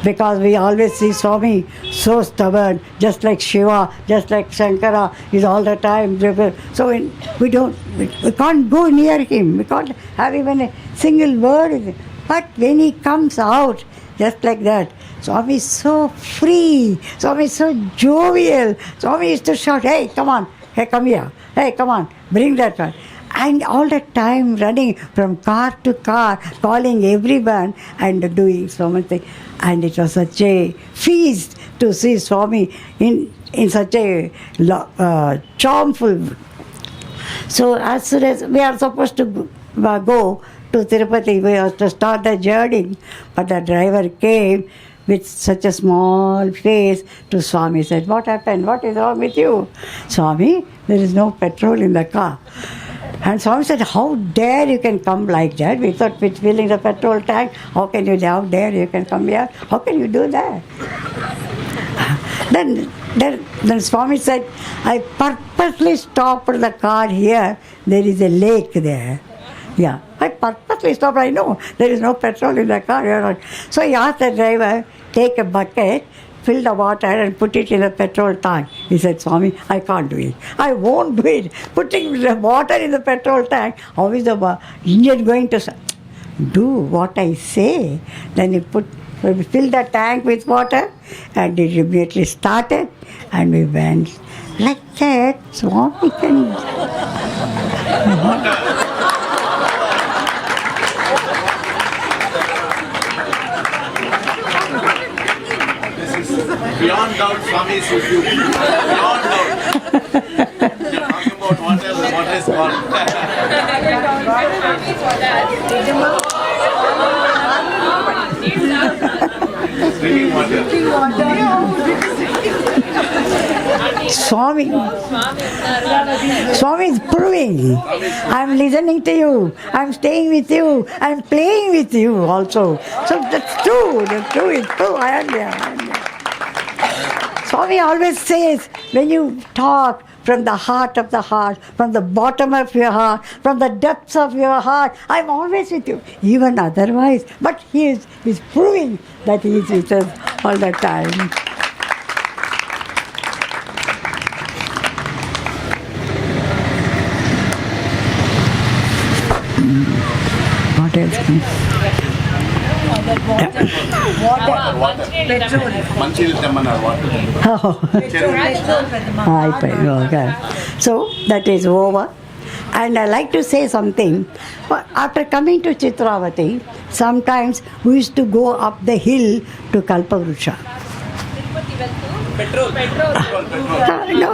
because we always see Swami so stubborn, just like Shiva, just like Shankara, is all the time. So we can't go near him. We can't have even a single word with him. But when he comes out, just like that, Swami is so free. Swami is so jovial. Swami used to shout, "Hey, come on. Hey, come here. Hey, come on. Bring that one." And all the time running from car to car, calling everyone and doing so much thing. And it was such a feast to see Swami in such a charmful. So as soon as we are supposed to go to Tirupati, we have to start the journey. But the driver came with such a small face to Swami, said, "What happened? What is wrong with you?" "Swami, there is no petrol in the car." And Swami said, "How dare you can come like that? We thought with filling the petrol tank, how dare you can come here? How can you do that?" Then Swami said, "I purposely stopped the car here. There is a lake there." Yeah, I purposely stopped. I know there is no petrol in the car. So he asked the driver, "Take a bucket, fill the water and put it in the petrol tank." He said, "Swami, I can't do it. I won't do it. Putting the water in the petrol tank, how is the engine going to do what I say?" Then he filled the tank with water and it immediately started and we went. Like that, Swami can... Beyond doubt, Swami is with you. Beyond doubt. You're talking about what is called. Drinking water. Swami is proving, "I'm listening to you, I'm staying with you, I'm playing with you also." So that's true, it's true, I am there. Swami always says, when you talk from the heart of the heart, from the bottom of your heart, from the depths of your heart, I'm always with you, even otherwise. But he is proving that he is with us all the time. What else? Manchil Temana water. So that is over. And I like to say something. After coming to Chitravathi, sometimes we used to go up the hill to Kalpavrusha. Petrol. No,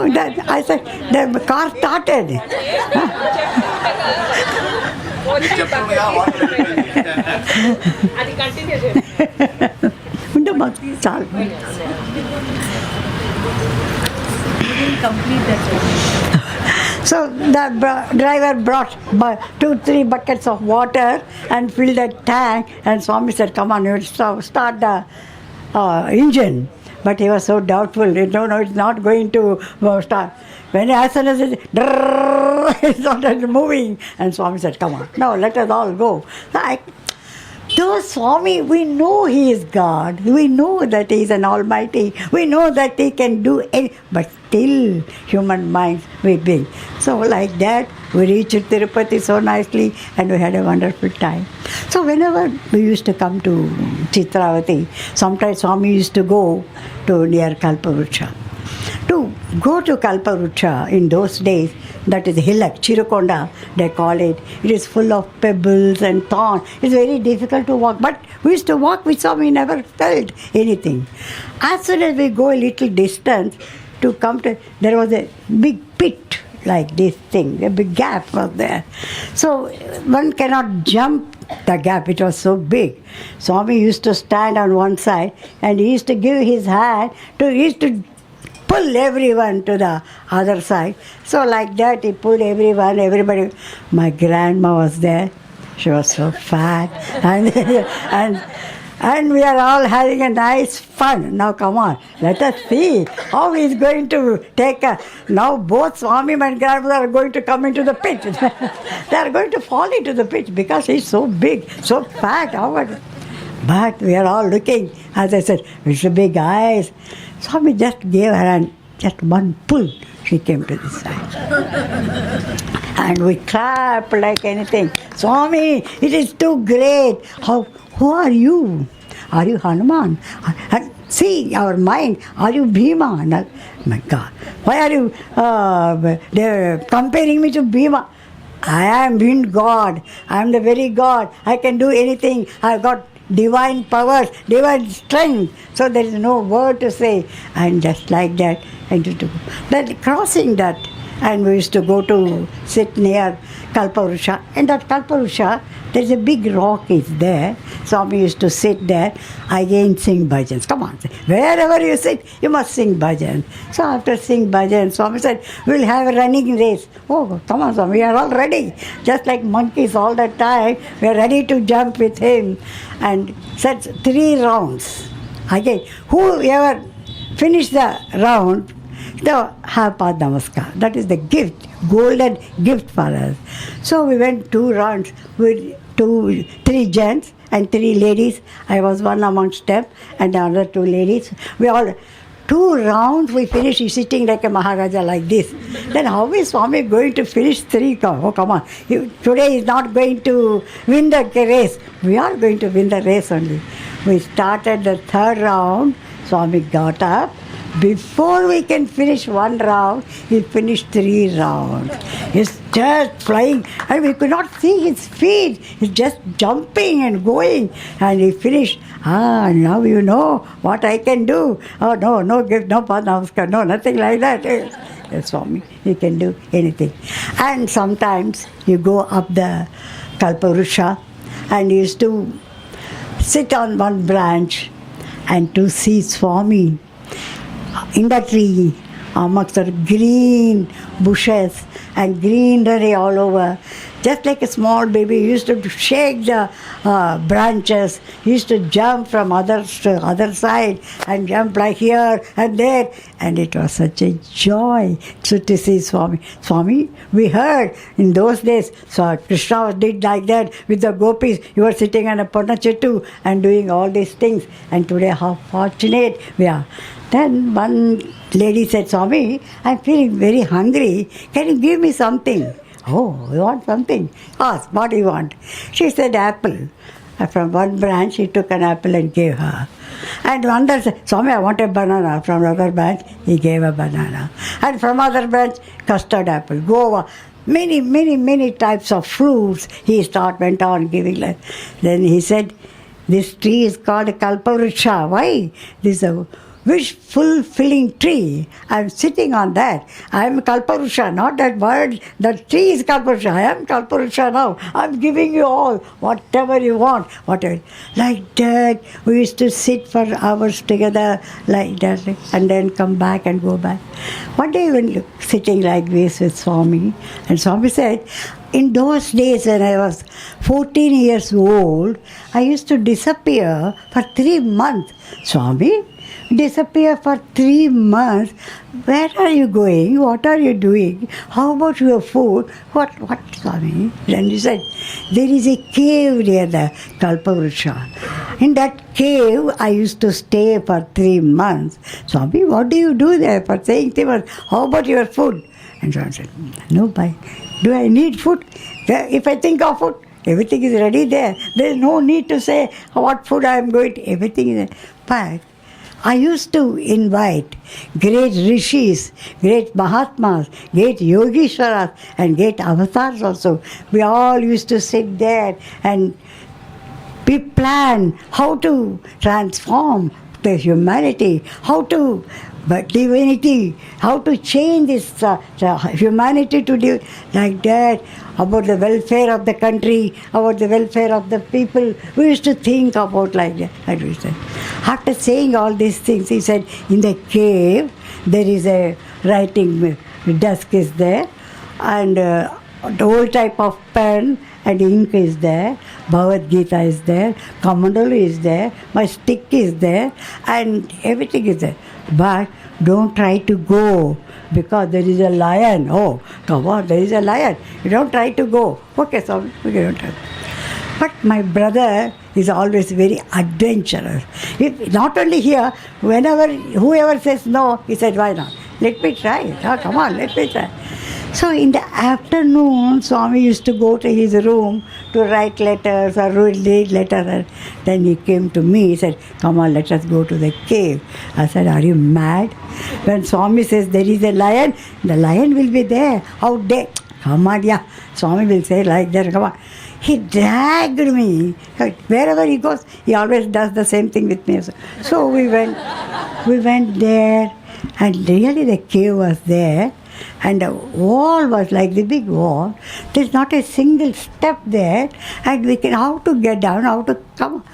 I said the car started. అది continue ఉండమ్మా, చాలు. So the driver brought 2-3 buckets of water and filled the tank, and Swami said, "Come on, you start the engine." But he was so doubtful. No, it's not going to start. When as soon as it started moving, and Swami said, "Come on, now let us all go." Though Swami, we know He is God. We know that He is an Almighty. We know that He can do anything. But still, human minds we bring. So like that, we reached Tirupati so nicely, and we had a wonderful time. So whenever we used to come to Chitravathi, sometimes Swami used to go to near Kalpavrusha. To go to Kalpavrusha in those days, that is hillock, Chirukonda, they call it. It is full of pebbles and thorns. It's very difficult to walk. But we used to walk with Swami, never felt anything. As soon as we go a little distance to come to, there was a big pit like this thing, a big gap was there. So one cannot jump the gap, it was so big. Swami used to stand on one side and he used to give his hand he used to pull everyone to the other side. So like that he pulled everybody. My grandma was there. She was so fat and we are all having a nice fun. Now come on, let us see how he is going to take now both Swami and grandmother are going to come into the pit. They are going to fall into the pit because he is so big, so fat. But we are all looking, as I said, with the big eyes. Swami just gave her just one pull. She came to this side. And we clapped like anything. Swami, it is too great. Who are you? Are you Hanuman? And see our mind. Are you Bhima? My God. Why are you comparing me to Bhima? I am wind God. I am the very God. I can do anything. I have got divine powers, divine strength. So there is no word to say. And just like that, then crossing that, and we used to go to sit near Kalpavrusha. And that Kalpavrusha, there is a big rock is there. Swami used to sit there, again sing bhajans. Come on, wherever you sit, you must sing bhajans. So after sing bhajans, Swami said, we'll have a running race. Oh, come on Swami, we are all ready. Just like monkeys all the time, we are ready to jump with him. And said 3 rounds. Again, whoever finished the round, the Hapad Namaskar. That is the gift, golden gift for us. So we went 2 rounds with 3 gents and 3 ladies. I was one amongst them and the other 2 ladies. We all 2 rounds we finished sitting like a Maharaja like this. Then how is Swami going to finish 3? Oh, come on. Today he is not going to win the race. We are going to win the race only. We started the 3rd round. Swami got up. Before we can finish 1 round, he finished 3 rounds. He's just flying and we could not see his feet. He's just jumping and going. And he finished. Now you know what I can do. Oh, no gift, no Padnamaskar, no, nothing like that. Yes, Swami, he can do anything. And sometimes you go up the Kalpavrusha and you used to sit on one branch and to see Swami in the tree amongst the green bushes and greenery all over. Just like a small baby, he used to shake the branches. He used to jump from other side and jump like here and there. And it was such a joy to see Swami. Swami, we heard in those days, so Krishna did like that with the gopis. You were sitting on a Ponnachittu and doing all these things. And today how fortunate we are. Then one lady said, Swami, I'm feeling very hungry. Can you give me something? Oh, you want something? Ask, what do you want? She said, apple. And from one branch, he took an apple and gave her. And one other said, Swami, I want a banana. From another branch, he gave a banana. And from other branch, custard apple, guava. many types of fruits. He went on giving. Then he said, this tree is called a Kalpavruksha. Why? This is a wish-fulfilling tree. I am sitting on that. I am Kalpavruksha, not that word. The tree is Kalpavruksha. I am Kalpavruksha now. I am giving you all, whatever you want. Whatever. Like that, we used to sit for hours together like that and then come back and go back. One day we were sitting like this with Swami, and Swami said, in those days when I was 14 years old, I used to disappear for 3 months. Swami, disappear for 3 months? Where are you going? What are you doing? How about your food? What, Swami? Then he said, there is a cave near the Kalpavruksha. In that cave, I used to stay for 3 months. Swami, what do you do there for saying 3 months? How about your food? And Swami said, no, bye. Do I need food? If I think of food, everything is ready there. There is no need to say what food I am going to. Everything is there. But I used to invite great rishis, great mahatmas, great yogishwaras and great avatars also. We all used to sit there and we plan how to transform the humanity, how to divinity, how to change this humanity to do like that, about the welfare of the country, about the welfare of the people. We used to think about like that. After saying all these things, he said, in the cave, there is a writing desk is there, and the old type of pen and ink is there, Bhagavad Gita is there, Kamandalu is there, my stick is there, and everything is there. But don't try to go because there is a lion. Oh, come on, there is a lion. You don't try to go. Okay, so we don't try. But my brother is always very adventurous. Not only here, whoever says no, he said, why not? Let me try. Oh, come on, let me try. So in the afternoon, Swami used to go to his room to write letters or read letters. Then he came to me, he said, come on, let us go to the cave. I said, are you mad? When Swami says there is a lion, the lion will be there. How dare? Come on, yeah. Swami will say like that, come on. He dragged me. Wherever he goes, he always does the same thing with me. So we went there, and really the cave was there. And the wall was like the big wall. There's not a single step there. And we can, how to get down, how to come.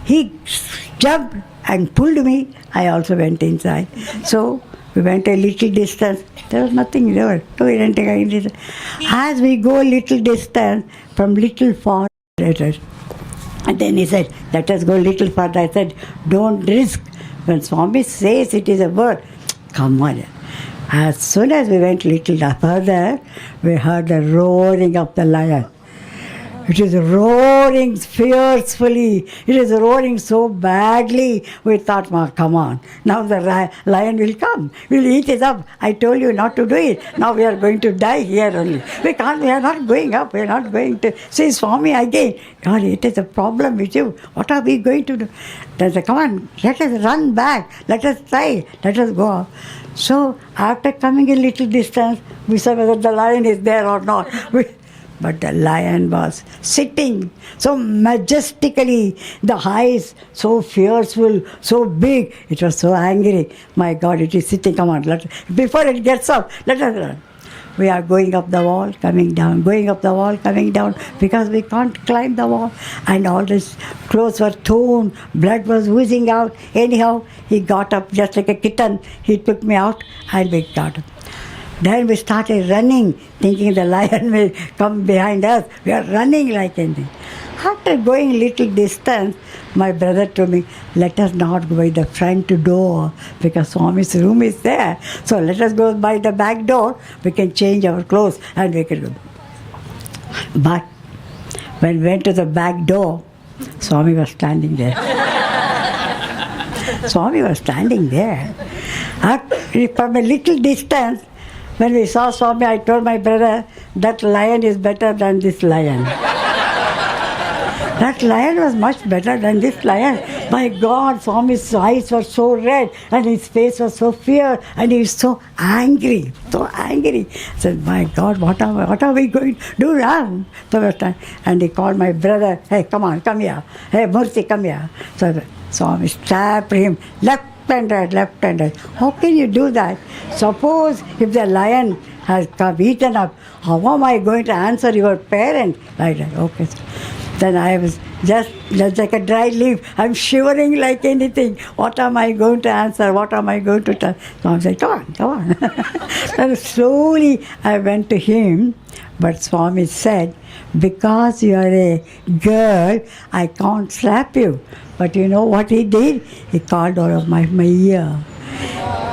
He jumped and pulled me. I also went inside. So we went a little distance. There was nothing there. So we didn't take any distance. As we go a little distance, from little far, and then he said, let us go a little further. I said, don't risk. When Swami says it is a word, come on. As soon as we went a little further, we heard the roaring of the lion. It is roaring fiercely. It is roaring so badly. We thought, come on, now the lion will come. We'll eat it up. I told you not to do it. Now we are going to die here only. We are not going up. We are not going to see Swami again. God, it is a problem with you. What are we going to do? They said, come on, let us run back. Let us try. Let us go up. So after coming a little distance, we saw whether the lion is there or not. But the lion was sitting so majestically, the eyes so fearful, so big. It was so angry. My God, it is sitting. Come on, before it gets up, let us run. We are going up the wall, coming down, going up the wall, coming down, because we can't climb the wall. And all his clothes were torn, blood was oozing out. Anyhow, he got up just like a kitten. He took me out and we got up. Then we started running, thinking the lion will come behind us. We are running like anything. After going a little distance, my brother told me, let us not go by the front door because Swami's room is there. So let us go by the back door. We can change our clothes and we can go. But when we went to the back door, Swami was standing there. Swami was standing there. From a little distance, when we saw Swami, I told my brother, that lion is better than this lion. That lion was much better than this lion. My God, Swami's eyes were so red and his face was so fierce and he was so angry, so angry. I said, my God, what are we going to do now? And he called my brother, hey, come on, come here. Hey, Murthy, come here. So Swami stabbed him left and right. How can you do that? Suppose if the lion has come eaten up, how am I going to answer your parent? Like that. Okay. Then I was just like a dry leaf. I'm shivering like anything. What am I going to answer? What am I going to tell? So I said, come on. Then slowly I went to him. But Swami said, because you are a girl, I can't slap you. But you know what he did? He caught hold of my ear.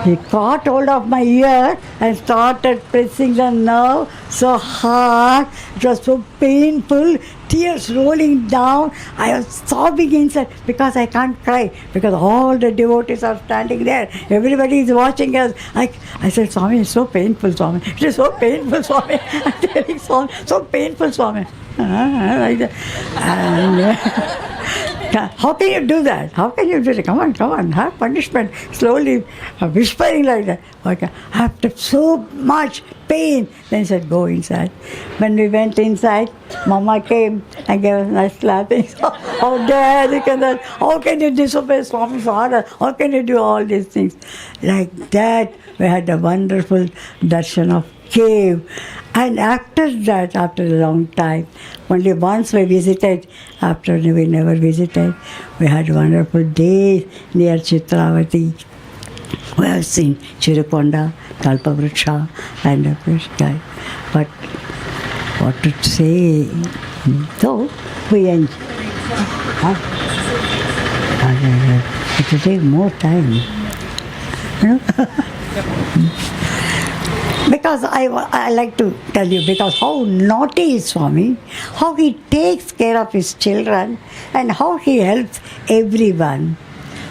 He caught hold of my ear and started pressing the nerve so hard. It was so painful, tears rolling down. I was sobbing inside because I can't cry, because all the devotees are standing there. Everybody is watching us. I said, Swami, it's so painful, Swami. It is so painful, Swami. I'm telling Swami, so painful, Swami. Like that. And, how can you do that? How can you do that? Come on, have punishment. Slowly, whispering like that. Okay. After so much pain, then he said, go inside. When we went inside, Mama came and gave us a nice slapping. How dare you can that? How can you disobey Swami's order? How can you do all these things? Like that, we had a wonderful darshan of cave. And after that, after a long time, only once we visited, after we never visited, we had wonderful days near Chitravathi. We have seen Chirukonda, Kalpavruksha, and a fish guy. But what to say? So we enjoy. It will take more time. You know? Because I like to tell you, because how naughty is Swami, how he takes care of his children and how he helps everyone.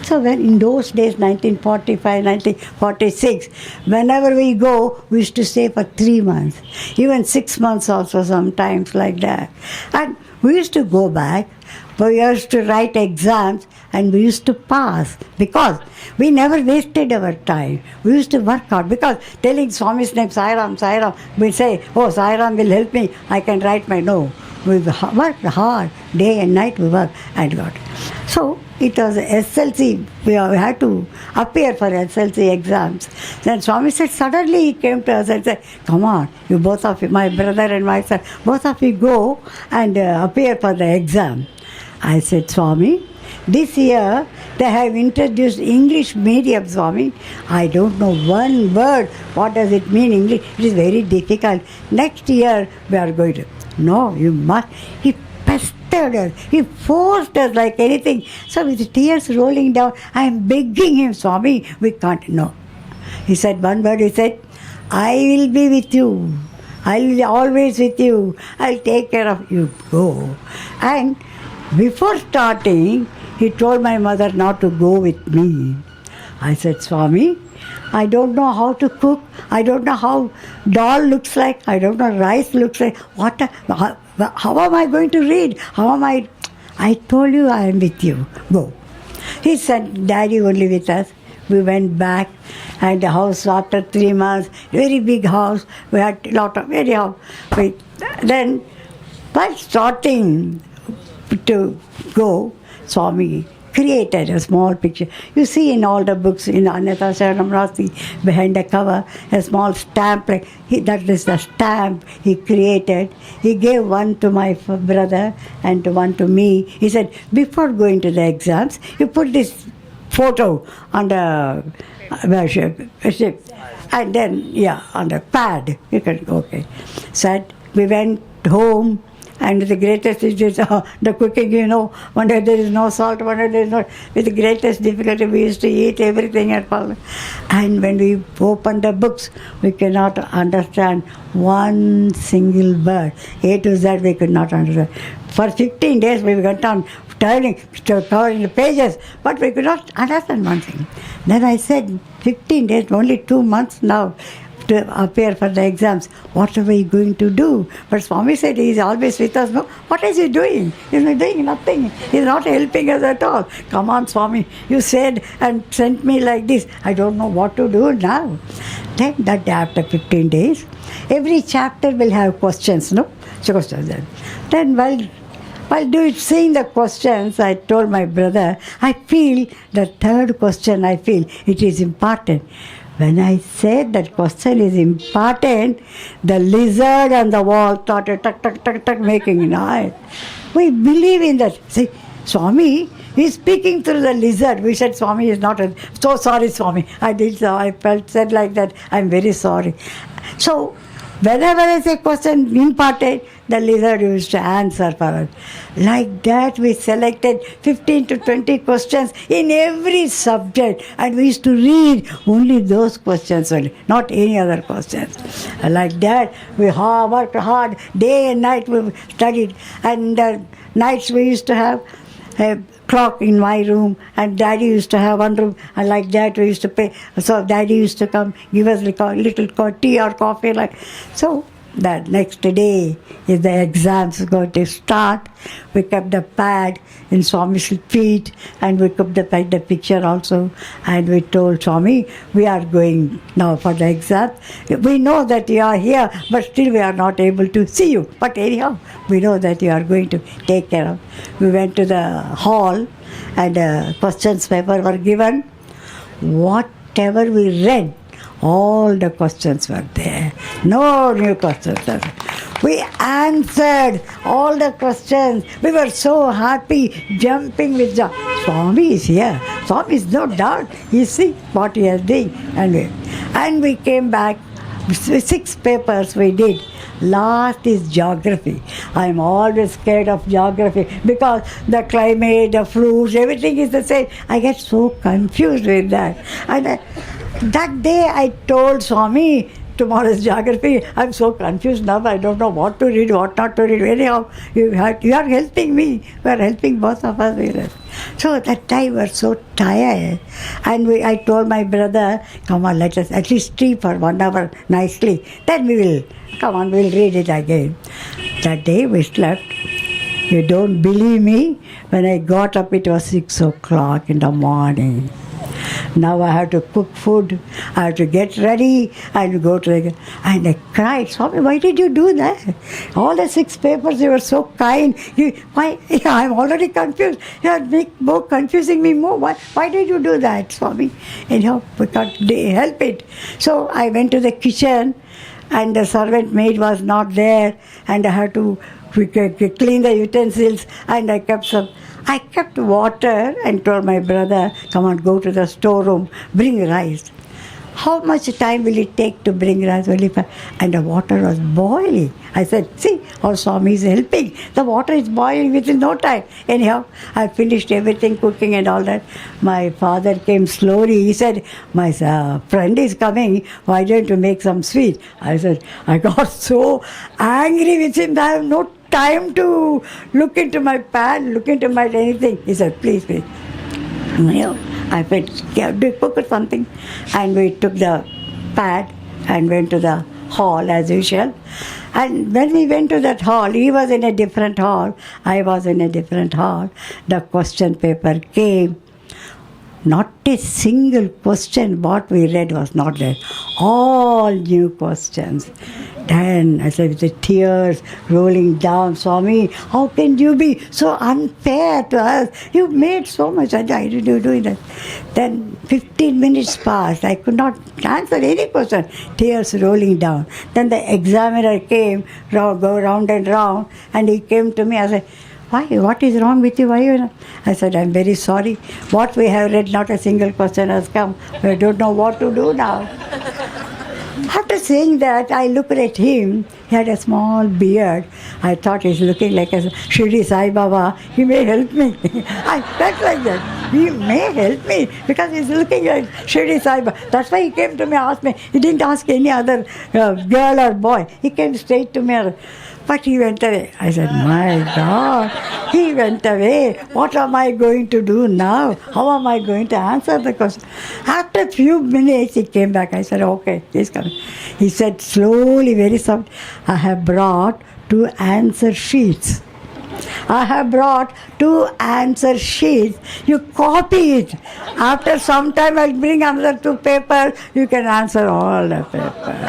So when in those days, 1945, 1946, whenever we go, we used to stay for 3 months, even 6 months also sometimes like that. And we used to go back, but we used to write exams and we used to pass because we never wasted our time. We used to work hard because telling Swami's name, Sai Ram, we say, oh, Sai Ram will help me, I can write my no. We worked hard, day and night we worked and got. So it was SLC, we had to appear for SLC exams. Then Swami said, suddenly he came to us and said, come on, you both of you, my brother and myself, both of you go and appear for the exam. I said, Swami, this year they have introduced English medium, Swami. I don't know one word. What does it mean, English? It is very difficult. Next year we are going to. No, you must. He pestered us. He forced us like anything. So with tears rolling down, I am begging him, Swami, we can't. No. He said one word, he said, I will be with you. I will be always with you. I'll take care of you. Go. And before starting, he told my mother not to go with me. I said, Swami, I don't know how to cook. I don't know how dal looks like. I don't know rice looks like. How am I going to read? How am I? I told you I am with you. Go. He sent Daddy only with us. We went back and the house after 3 months, very big house. We had a lot of very house. Then, by starting to go, Swami created a small picture. You see in all the books, in Anyata Sharanam Rasi, behind the cover, a small stamp, that is the stamp he created. He gave one to my brother and one to me. He said, before going to the exams, you put this photo on the and then, on the pad. You can, okay. Said, we went home. And the greatest is the cooking, one day there is no salt, one day there is no. With the greatest difficulty, we used to eat everything at home. And when we open the books, we cannot understand one single word. A to Z, we could not understand. For 15 days, we went on covering the pages, but we could not understand one thing. Then I said, 15 days, only 2 months now. to appear for the exams. What are we going to do? But Swami said he is always with us. No, what is he doing? He is doing nothing. He is not helping us at all. Come on, Swami, you said and sent me like this. I don't know what to do now. Then that day, after 15 days, every chapter will have questions, no? Then while seeing the questions, I told my brother, I feel the third question, I feel it is important. When I said that question is important, the lizard on the wall started tuck, tuck, tuck, tuck, making noise. We believe in that. See, Swami is speaking through the lizard. We said Swami is not so sorry, Swami. I said like that, I'm very sorry. So, whenever I say question important, the lizard used to answer for us. Like that, we selected 15 to 20 questions in every subject, and we used to read only those questions only, not any other questions. Like that, we worked hard, day and night we studied, and nights we used to have a clock in my room, and Daddy used to have one room, and like that we used to pay. So Daddy used to come give us little tea or coffee, like so. That next day is the exams going to start. We kept the pad in Swami's feet, and we kept the picture also, and we told Swami, we are going now for the exam. We know that you are here, but still we are not able to see you. But anyhow, we know that you are going to take care of. We went to the hall, and questions paper were given. Whatever we read, all the questions were there. No new questions. We answered all the questions. We were so happy, jumping with joy. Swami is here. Swami is no doubt. He sees what he is doing. And we came back. 6 papers we did. Last is geography. I am always scared of geography because the climate, the fruits, everything is the same. I get so confused with that. And that day I told Swami, tomorrow's geography, I'm so confused now, I don't know what to read, what not to read. Anyhow, you are helping me, we are helping both of us. So that time we were so tired, and I told my brother, come on, let us at least sleep for 1 hour nicely, then we'll read it again. That day we slept. You don't believe me, when I got up it was 6 o'clock in the morning. Now I have to cook food, I have to get ready, and go to the... And I cried, Swami, why did you do that? All the 6 papers, you were so kind. I'm already confused. You are confusing me more. Why did you do that, Swami? Anyhow, we can't help it. So I went to the kitchen, and the servant maid was not there, and I had to clean the utensils, and I kept water and told my brother, come on, go to the storeroom, bring rice. How much time will it take to bring rice? And the water was boiling. I said, see, our Swami is helping. The water is boiling within no time. Anyhow, I finished everything, cooking and all that. My father came slowly. He said, my friend is coming. Why don't you make some sweet? I said, I got so angry with him that I have no time to look into my pan, look into my anything. He said, please. I said, cook or something. And we took the pad and went to the hall as usual. And when we went to that hall, he was in a different hall, I was in a different hall. The question paper came. Not a single question what we read was not there. All new questions. Then I said with the tears rolling down, Swami, how can you be so unfair to us? You made so much. Why did you do that? Then 15 minutes passed. I could not answer any question. Tears rolling down. Then the examiner came, go round and round, and he came to me. I said, why? What is wrong with you? Why you not? I said, I'm very sorry. What we have read, not a single question has come. We don't know what to do now. After saying that, I looked at him. He had a small beard. I thought he's looking like a Shirdi Sai Baba. He may help me. I felt like that. He may help me because he's looking like Shirdi Sai Baba. That's why he came to me, asked me. He didn't ask any other girl or boy. He came straight to me. But he went away. I said, my God, he went away. What am I going to do now? How am I going to answer the question? After a few minutes, he came back. I said, okay, he's coming. He said slowly, very soft, I have brought 2 answer sheets. I have brought 2 answer sheets. You copy it. After some time, I'll bring another 2 papers. You can answer all the papers.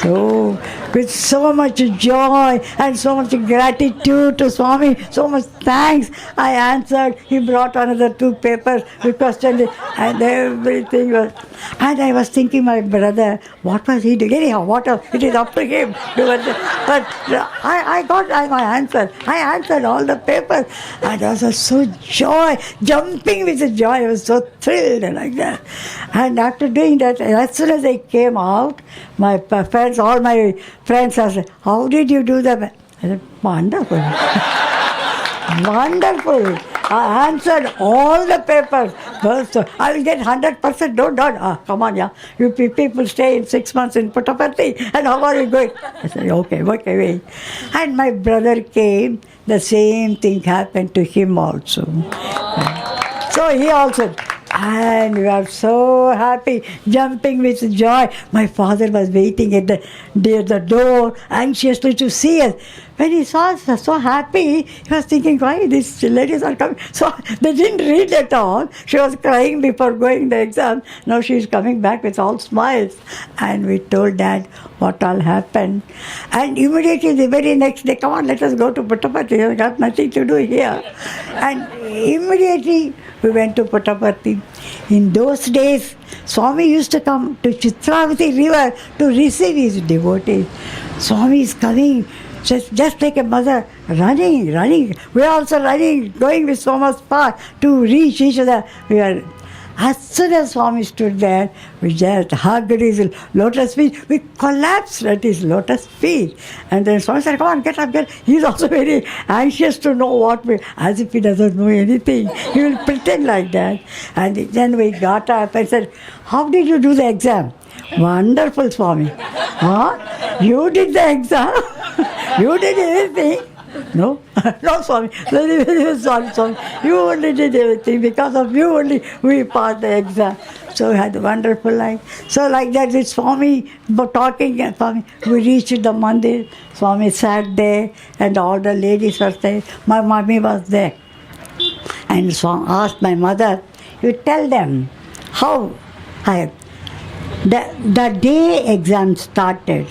So, with so much joy and so much gratitude to Swami, so much thanks, I answered. He brought another 2 papers, we questioned it, and everything was. And I was thinking, my brother, what was he doing? Anyhow, it is up to him. But I got my answer. I answered all the papers. And I was so joy, jumping with the joy. I was so thrilled like that. And after doing that, as soon as I came out, my friends, all my friends asked, how did you do that? I said, wonderful. Wonderful. I answered all the papers. First, I will get 100%. Don't. Come on, yeah. You people stay in 6 months in Puttaparthi, and how are you going? I said, okay, wait. And my brother came. The same thing happened to him also. So he also. And we are so happy, jumping with joy. My father was waiting at the door, anxiously to see us. When he saw us so happy, he was thinking, why these ladies are coming? So they didn't read at all. She was crying before going the exam. Now she is coming back with all smiles. And we told Dad what all happened. And immediately the very next day, come on, let us go to Puttaparthi. We got nothing to do here. And immediately we went to Puttaparthi. In those days, Swami used to come to Chitravathi River to receive his devotees. Swami is coming, just like a mother, running. We are also running, going with so much power to reach each other. As soon as Swami stood there, we just hugged his lotus feet. We collapsed at his lotus feet. And then Swami said, come on, get up. He's also very anxious to know as if he doesn't know anything. He will pretend like that. And then we got up and said, how did you do the exam? Wonderful, Swami. Huh? You did the exam? You did everything? No, Swami. Very sorry, Swami. You only did everything. Because of you only we passed the exam. So we had a wonderful life. So like that with Swami, talking and Swami, we reached the mandir. Swami sat there and all the ladies were there. My mommy was there. And Swami asked my mother, you tell them how the day exam started.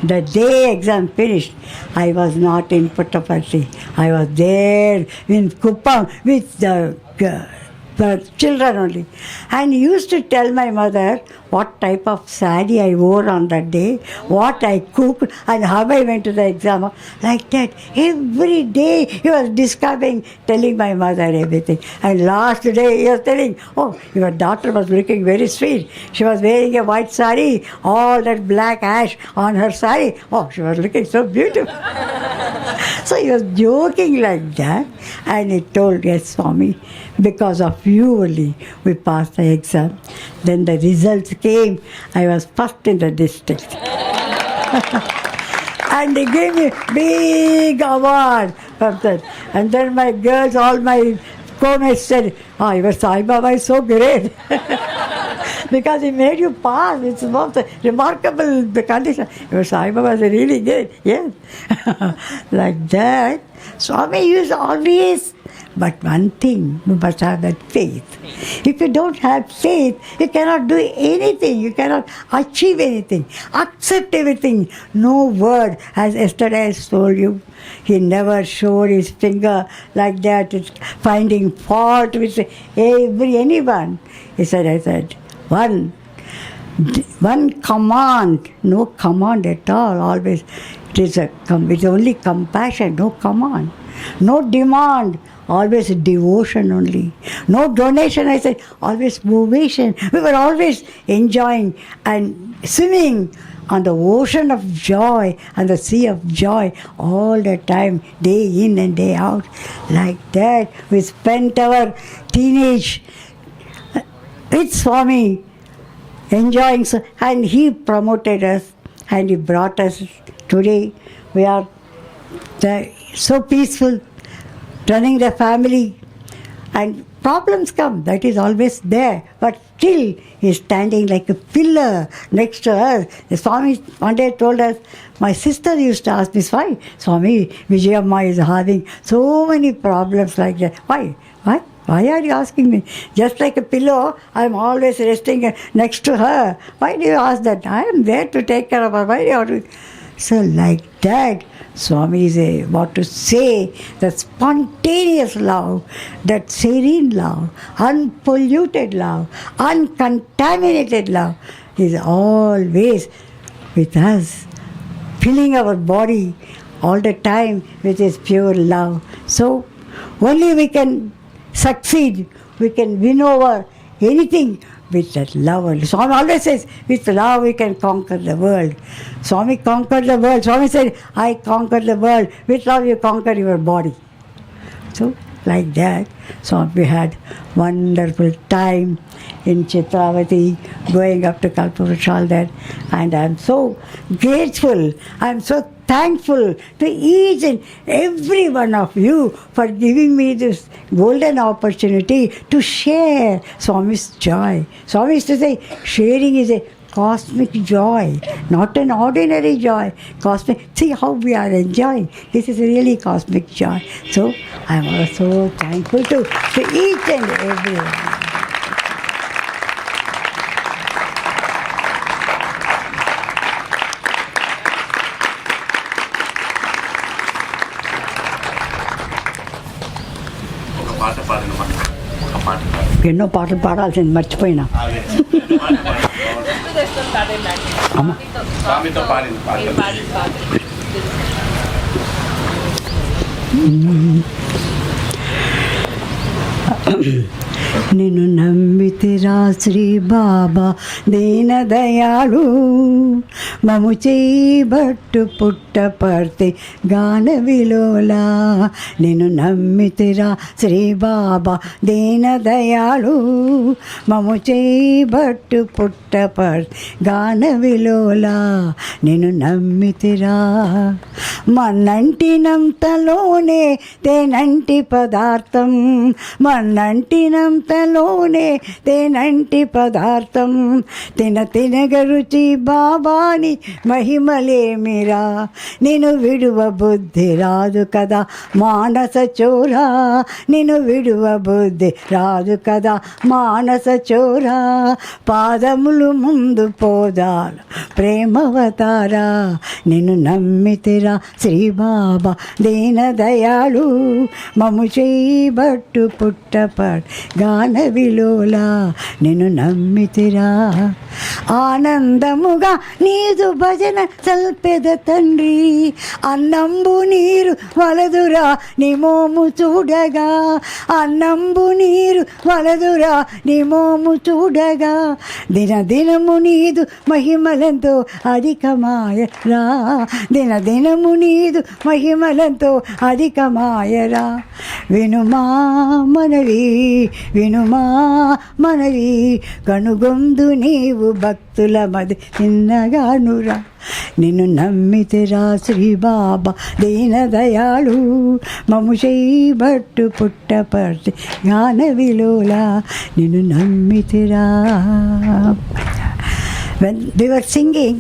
The day exam finished, I was not in Puttaparthi. I was there in Kuppam with the children only. And he used to tell my mother what type of sari I wore on that day, what I cooked, and how I went to the exam. Like that. Every day he was describing, telling my mother everything. And last day he was telling, oh, your daughter was looking very sweet. She was wearing a white sari, all that black ash on her sari. Oh, she was looking so beautiful. So he was joking like that. And he told, yes, Swami, because of you only we passed the exam. Then the results came. I was first in the district. And they gave me big award from that. And then my girls, all my co-mates said, oh, your Sai Baba is so great. Because he made you pass. It's most remarkable condition. Your Sai Baba is really good. Yes. Like that. Swami used always. But one thing, you must have that faith. If you don't have faith, you cannot do anything. You cannot achieve anything. Accept everything. No word. As yesterday I told you, he never showed his finger like that, finding fault with anyone. I said, one command, no command at all, always. It's only compassion, no command. No demand, always devotion only. No donation, I said, always ovation. We were always enjoying and swimming on the ocean of joy and the sea of joy all the time, day in and day out. Like that, we spent our teenage with Swami, enjoying, and he promoted us. and He brought us. Today we are so peaceful, running the family, and problems come, that is always there, but still He is standing like a pillar next to us. The Swami one day told us, my sister used to ask me, why Smt Vijayamma is having so many problems like that? Why? Why are you asking me? Just like a pillow, I am always resting next to her. Why do you ask that? I am there to take care of her. Why do you have to? So like that, Swami is what to say, that spontaneous love, that serene love, unpolluted love, uncontaminated love is always with us, filling our body all the time with His pure love. So only we can succeed, we can win over anything with that love. Swami always says, with love we can conquer the world. Swami conquered the world. Swami said, I conquered the world. With love you conquer your body. So, like that, so we had wonderful time in Chitravathi, going up to Kalpavruksha, that, and I am so grateful, I am so thankful to each and every one of you for giving me this golden opportunity to share Swami's joy. Swami used to say, sharing is a cosmic joy, not an ordinary joy. Cosmic. See how we are enjoying. This is really cosmic joy. So I am also thankful to each and every one. ఎన్నో పాటలు పాడాల్సింది మర్చిపోయినా. స్వామితో పాడింది పాట. నిన్ను నమ్మితిరా శ్రీ బాబా దీన దయాళు, మము చేయబట్టు పుట్టపర్తి గాన విలోలా. నిన్ను నమ్మితిరా శ్రీ బాబా దీన దయాళు, మము చేయబట్టు పుట్టపర్తి గాన విలోలా. నిన్ను నమ్మితిరా మన్నంటినంతలోనే తేనంటి పదార్థం, మన్నంటినంతలోనే తేనంటి పదార్థం, తినగ రుచి బాబాని మహిమలేమిరా. నేను విడువ బుద్ధి రాదు కదా మానస చోరా, నేను విడువ బుద్ధి రాదు కదా మానస చోరా. పాదములు ముందు పోదాల ప్రేమవతారా, నిన్ను నమ్మితిరా శ్రీ బాబా దీన దయాళు, మము చేయబట్టు పుట్టపడ్ గాన విలోలా. నిన్ను నమ్మితిరా ఆనందముగా నీదు భజన సల్పెద తండ్రి, అన్నంబు నీరు వలదురా నీ మోము చూడగా, అన్నంబు నీరు వలదురా నీ మోము చూడగా. దినదినము నీదు మహిమలంతో అధికమాయరా, దినదినము నీదు మహిమలంతో అధికమాయరా. వినుమా మనవి, వినుమా మనవి, కనుగొందు నీవు భక్తుల మది చిన్నగానురా. నిన్ను నమ్మితిరా శ్రీ బాబా దీన దయాళు, మము చేయబట్టు పుట్టపర్తి గాన విలోలా. నిన్ను నమ్మితిరా. When we were singing,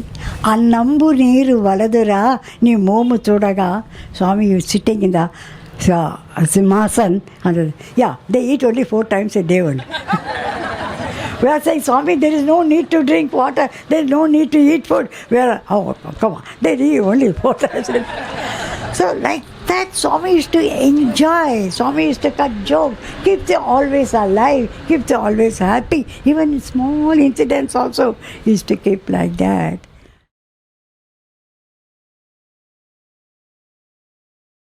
అన్నంబు నీరు వలదురా నీ మోము చూడగా, Swami is sitting in the Simhasan, and they eat only 4 times a day only. We are saying, Swami, there is no need to drink water, there is no need to eat food. We are, oh, come on, they eat only 4 times a day. So like that, Swami used to enjoy, Swami used to cut jokes, keep them always alive, keep them always happy. Even small incidents also, he used to keep like that.